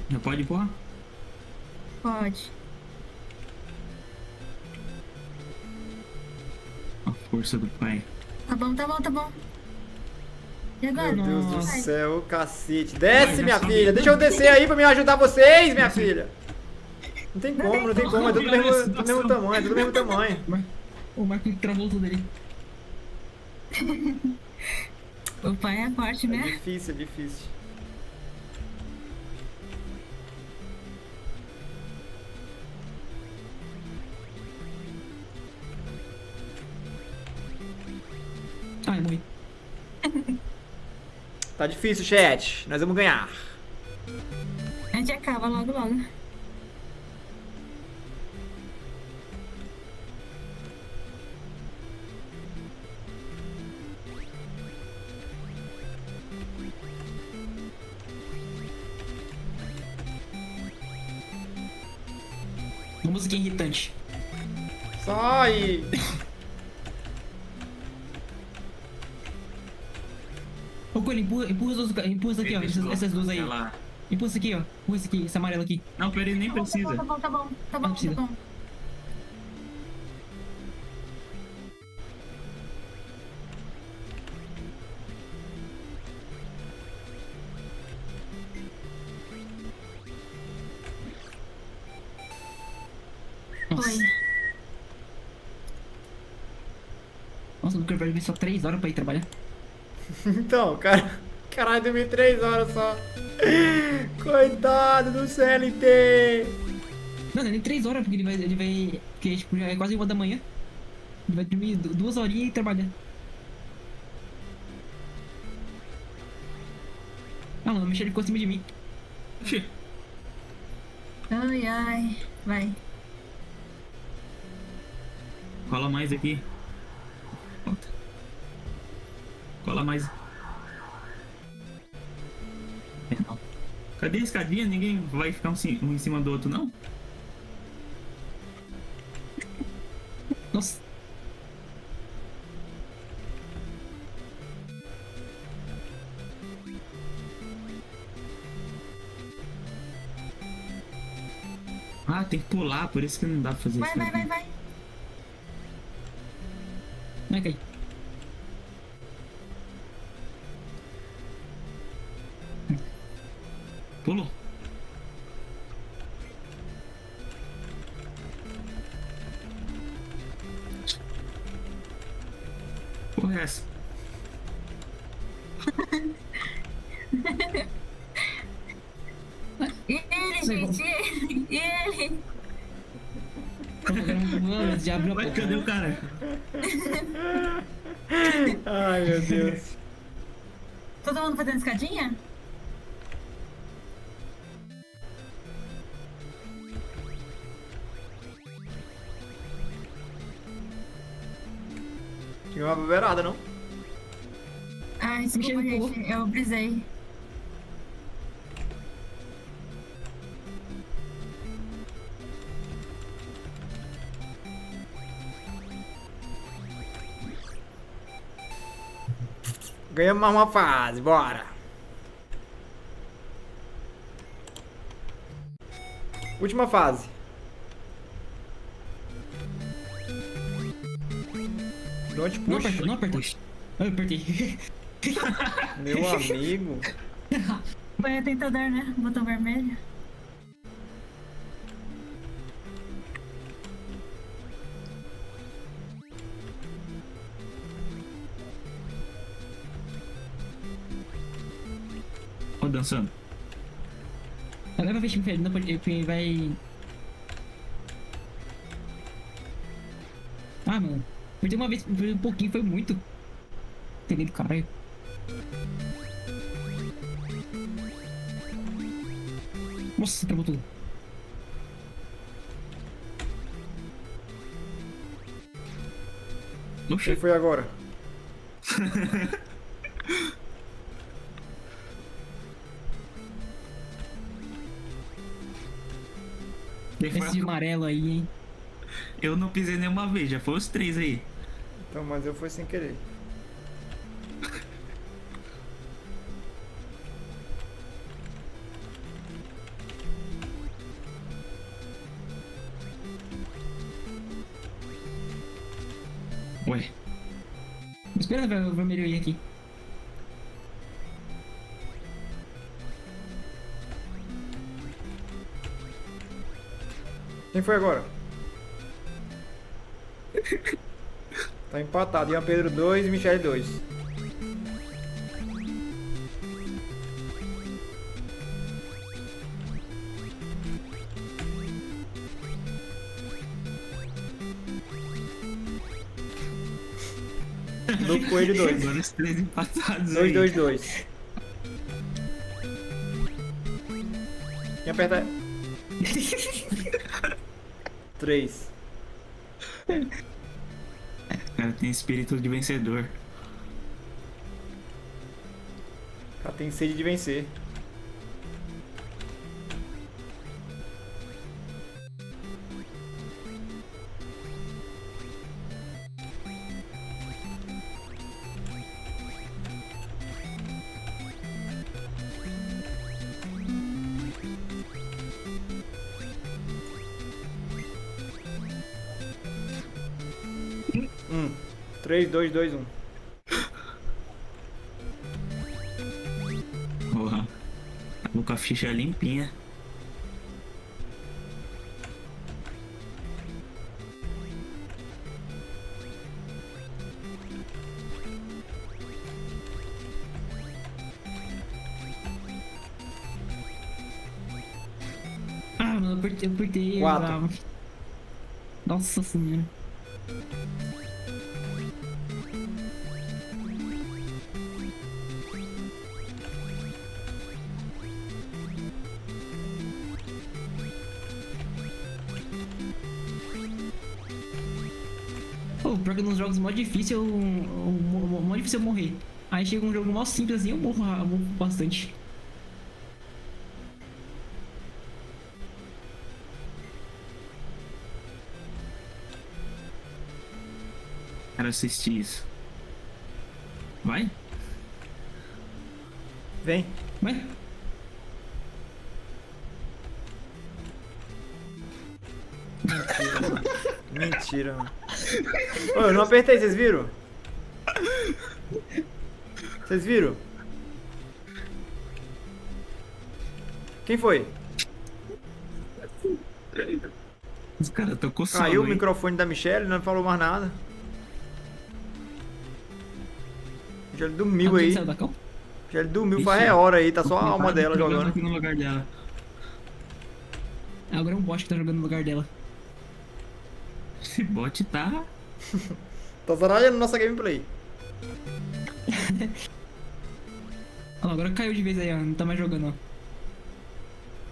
Já pode empurrar? Pode. A força do pai. Tá bom, tá bom, tá bom. E agora? Meu Deus do Vai. céu, cacete. Desce, Vai, minha já filha. sobe. Deixa eu descer aí pra me ajudar vocês, minha filha. Não tem como, não tem como. É tudo do mesmo tamanho, é tudo do mesmo tamanho. O Marco travou tudo ali. O pai é forte, É né? difícil, é difícil. Ai, morri. Tá difícil, chat. Nós vamos ganhar. A gente acaba logo, logo. Uma música irritante. Sai! Ô, Coelho, empurra os aqui, ó. Essas duas aí. Ela... Empurra isso aqui, ó. Empurra isso aqui, esse amarelo aqui. Não, pera, ele nem precisa. Tá bom, tá bom, tá bom, Não precisa. tá bom. Nossa. Foi. Nossa, o Lucas vai vir só 3 horas pra ir trabalhar. Então, cara. Caralho, dormi 3 horas só. Coitado do CLT. Não, não é nem 3 horas, porque ele vai. Porque tipo, já é quase 1 da manhã. Ele vai dormir 2 horinhas e trabalhar. Ah, mano, o Michel ficou acima de mim. Oxi, Ai, ai. Vai. cola mais aqui. Volta. Cola mais. É, não. Cadê a escadinha? Ninguém vai ficar um em cima do outro, não? Nossa. Ah, tem que pular, por isso que não dá pra fazer Vai, isso. vai, vai, vai. Vai cair. Pulou. Porra, é essa? E ele, gente, e ele. Mano, já abriu a Vai, porta. cadê o cara? Ai, meu Deus. Todo mundo fazendo escadinha? Tinha uma beberada, não? Ai, desculpa, Michel, gente. Eu brisei. Ganhamos mais uma fase, bora. Última fase. Don't Não push. aperta, não aperta. Eu apertei. Meu amigo. Foi tentador, né? Botão vermelho. Ó, dançando. Agora vai ver, não pode. Vai. Ah, mano. Perdi uma vez, perdi um pouquinho, foi muito. Peguei do caralho. Nossa, travou tudo. Quem Oxi. foi agora? Esse de amarelo aí, hein? Eu não pisei nenhuma vez, já foi os 3 aí. Então, mas eu fui sem querer. Ué, Espera ver o vermelho ir aqui. Quem foi agora? Tá empatado. Ian Pedro 2 e Michele 2. Do Coelho 2. agora os 3 empatados 2, aí. 2, 2. Quem aperta? 3. O cara tem espírito de vencedor. O cara tem sede de vencer. Um. 3, 2, 2, 1. Porra. Tá com a ficha limpinha. Ah, mano, eu apertei. 4. Nossa senhora. Pô, pior que nos jogos mó difícil, mó difícil eu morrer. Aí chega um jogo mó simples assim, eu morro bastante. Quero assistir isso. Vai? Vem. Ué? Mentira, mano. Ô, eu não apertei, vocês viram? Vocês viram? Quem foi? Os caras tão coçando, Caiu o hein? microfone da Michelle, não falou mais nada. Michelle dormiu Alguém aí. saiu da cal? Michelle dormiu Ixi, faz hora aí, tá só a alma dela Jogando jogando. aqui no lugar dela. Agora é um bot que tá jogando no lugar dela. Esse bot tá... Tá zaralhando nossa gameplay. Olha lá, agora caiu de vez aí, ó. Não tá mais jogando, ó.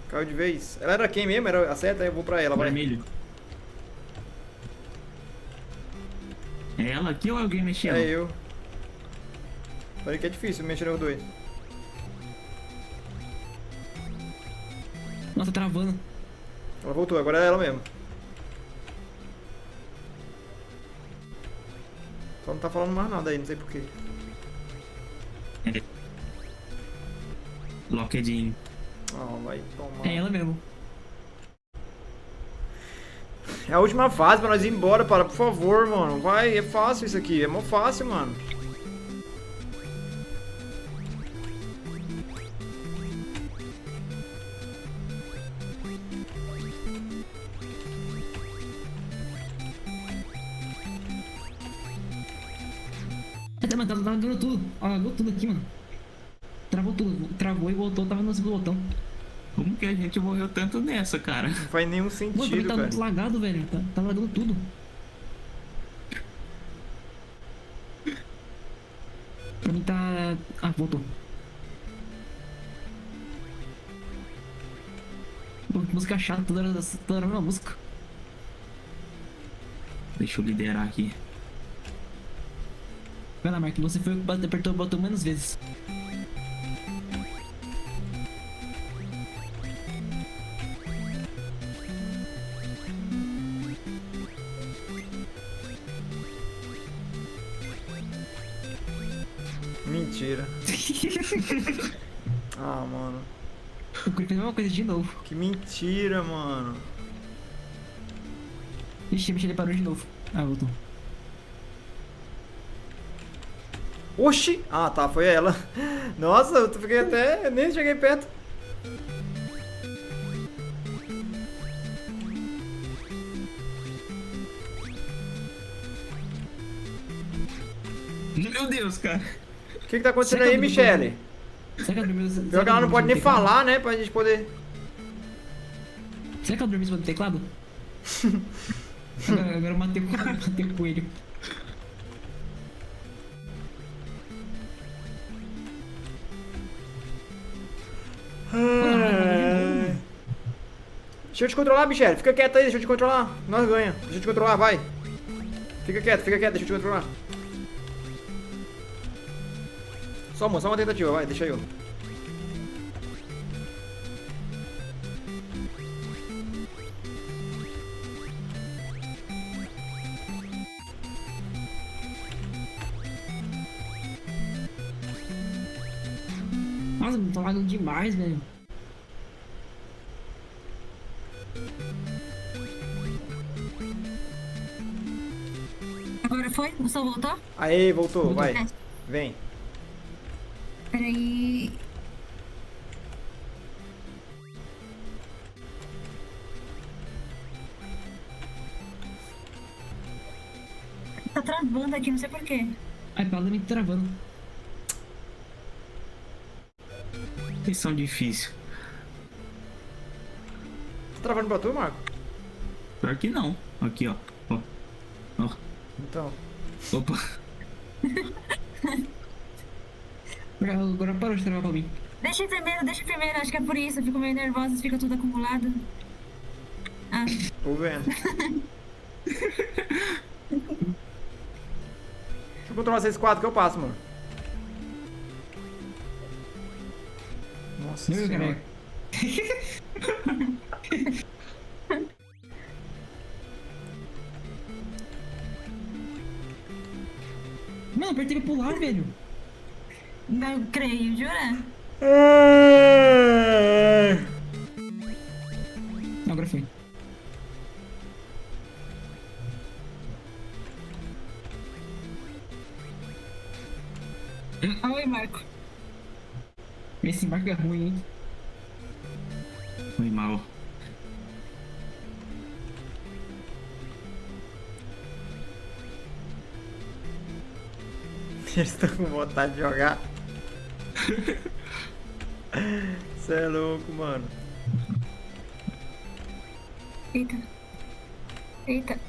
Caiu de vez. Ela era quem mesmo? Era a seta? Eu vou pra ela, vai. Vermelho. É ela aqui ou alguém mexeu? É eu. Falei que é difícil mexer nos dois. Nossa, travando. Ela voltou, agora é ela mesmo. Só não tá falando mais nada aí, não sei porquê. Locked in. Ah, vai tomar. É ela mesmo. É a última fase pra nós ir embora, para, por favor, mano. Vai, é fácil isso aqui. É mó fácil, mano. Eita, mano, tá lagando tudo. Ó, lagou tudo aqui, mano. Travou tudo. Travou e voltou, tava no segundo botão. Como que a gente morreu tanto nessa, cara? Não faz nenhum Mano, pra mim sentido, tá cara. muito lagado, velho. Tá lagando tudo. Pra mim tá... Ah, voltou. Pô, que música chata, toda hora a mesma música. Deixa eu liderar aqui. Vai lá, Mark, você foi o que apertou o botão menos vezes. Mentira. Ah, mano. O Chris fez a mesma coisa de novo. Que mentira, mano. Ixi, ele parou de novo. Ah, voltou. Oxi! Ah, tá, foi ela. Nossa, eu fiquei até... Eu nem cheguei perto. Meu Deus, cara. O que tá acontecendo Será que aí, eu não tô- Michele? Será que ela dormiu? Pior que ela não pode nem falar, né? Pra gente poder... Será que ela dormiu em cima do teclado? Agora eu matei o coelho. Deixa eu te controlar, Michele. Fica quieto aí, deixa eu te controlar. Nós ganha. Deixa eu te controlar, vai. Fica quieto, deixa eu te controlar. Só uma tentativa, vai, deixa eu. Nossa, tá lagando demais, velho. Agora foi? O sol voltou? Aê, voltou, vai. É. Vem. Peraí. Tá travando aqui, não sei porquê. Ai, pela me travando. Missão difícil. Tá travando pra tu, Marco? Pior que não. Aqui, ó. Ó. Ó. Então. Opa. Agora parou de travar pra mim. Deixa primeiro, acho que é por isso. Eu fico meio nervosa, fica tudo acumulado. Ah, Tô vendo. Deixa eu controlar esses quatro que eu passo, mano. Nossa Meu senhora. careca. Mano, apertei pra pular, velho. não creio, jura? Não, agora foi. Oi, Marco. Esse embarque é ruim, hein? Foi mal. Eles estão com vontade de jogar. Você é louco, mano. Eita. Eita.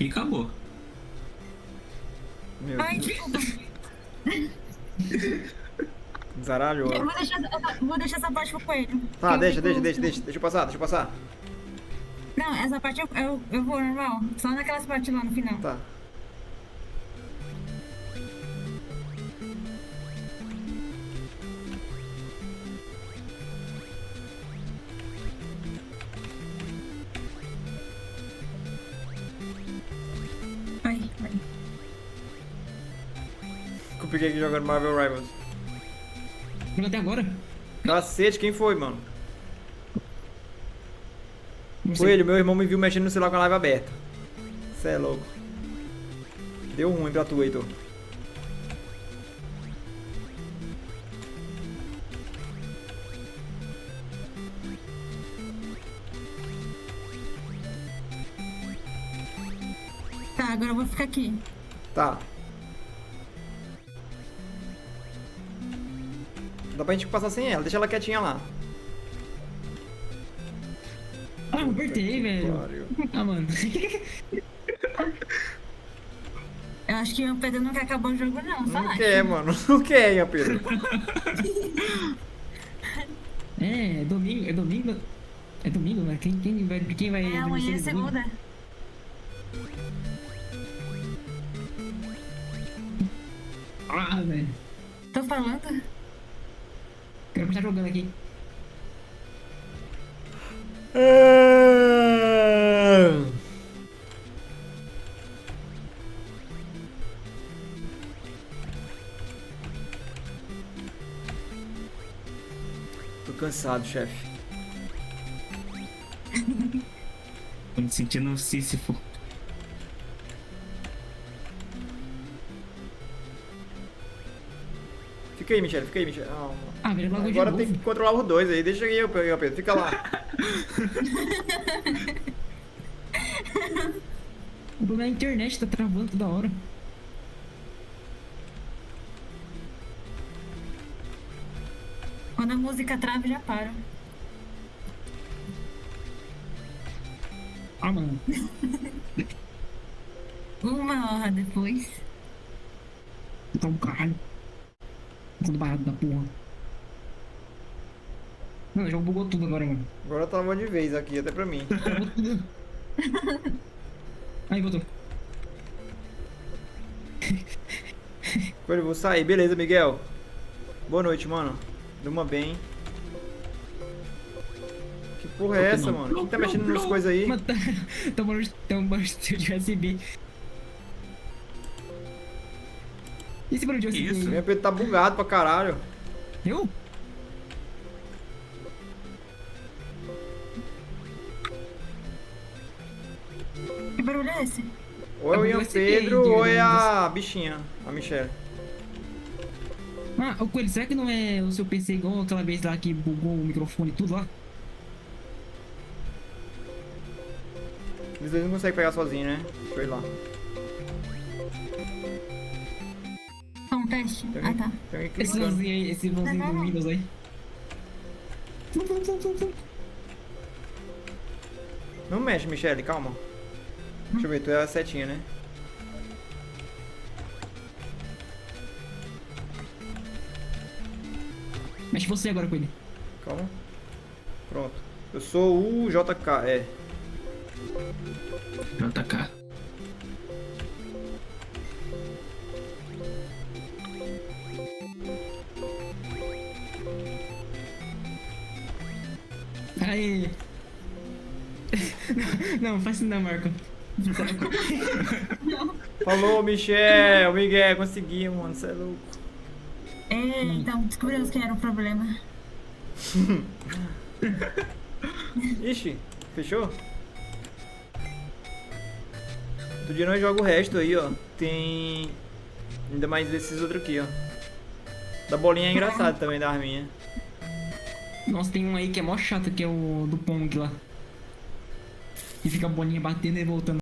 E acabou. Meu Ai, Deus. desculpa. Zaralhou. Vou deixar essa parte pro coelho. Tá, Que eu deixa fico- eu passar, deixa eu passar. Não, essa parte eu vou normal. Só naquelas partes lá no final. Tá. fiquei aqui jogando Marvel Rivals. Jogou até agora? Cacete, quem foi, mano? Não sei. Coelho, meu irmão me viu mexendo no celular com a live aberta. Cê é louco. Deu ruim pra tu, Heitor. Tá, agora eu vou ficar aqui. Tá. Dá pra gente passar sem ela, deixa ela quietinha lá. Ah, eu apertei, velho. Pariu. Ah, mano. Eu acho que o Pedro não quer acabar o jogo, não. Só Não acho. quer, mano. Não quer, hein, Pedro. É domingo. É domingo? É domingo, né? Quem vai É, amanhã é dormir cedo domingo? segunda. Ah, velho. Tô falando. Quero começar jogando aqui. Tô cansado, chefe. Tô me sentindo um Sísifo. Fica aí, Michele, fica aí, Michele. Ah, velho, logo Agora de tem novo. que controlar os dois aí. Deixa aí, Pedro. Fica lá. O problema é a internet, tá travando toda hora. Quando a música trava, já para. Ah, mano. 1 hora depois. Tá um caralho. Tudo barato da porra. Mano, o jogo bugou tudo agora, mano. Agora travou de vez aqui, até pra mim. Travou tudo. Aí, voltou. Agora eu vou sair. Beleza, Miguel. Boa noite, mano. Durma bem. Que porra é essa, mano? Quem tá mexendo nas coisas aí? Mano, tá um barulho de USB. E esse barulho de USB? Isso. Meu Pedro tá bugado pra caralho. Eu? Que barulho é esse? Ou é o Ian USB, Pedro de ou é Windows. a bichinha, a Michelle. Ah, ô Coelho, será que não é o seu PC igual aquela vez lá que bugou o microfone e tudo lá? Eles dois não conseguem pegar sozinho, né? Deixa eu ir lá. Só um teste? Tem Ah, tá. Tem alguém Esse clicando. vãozinho aí, esse vãozinho do Windows aí. Não mexe, Michelle, calma. Deixa eu ver, tu é a setinha, né? Mexe você agora, Coelho. Calma. Pronto. Eu sou o JK, é. JK. Aí. Não, faz isso não, Marco. Falou, Michel, Miguel, conseguimos, mano, cê é louco. É, então descobrimos que era o problema. Ixi, fechou? Outro dia nós jogamos o resto aí, ó. Tem ainda mais esses outros aqui, ó. Da bolinha é engraçado também, da arminha. Nossa, tem um aí que é mó chato, que é o do Pong lá. E fica a bolinha batendo e voltando.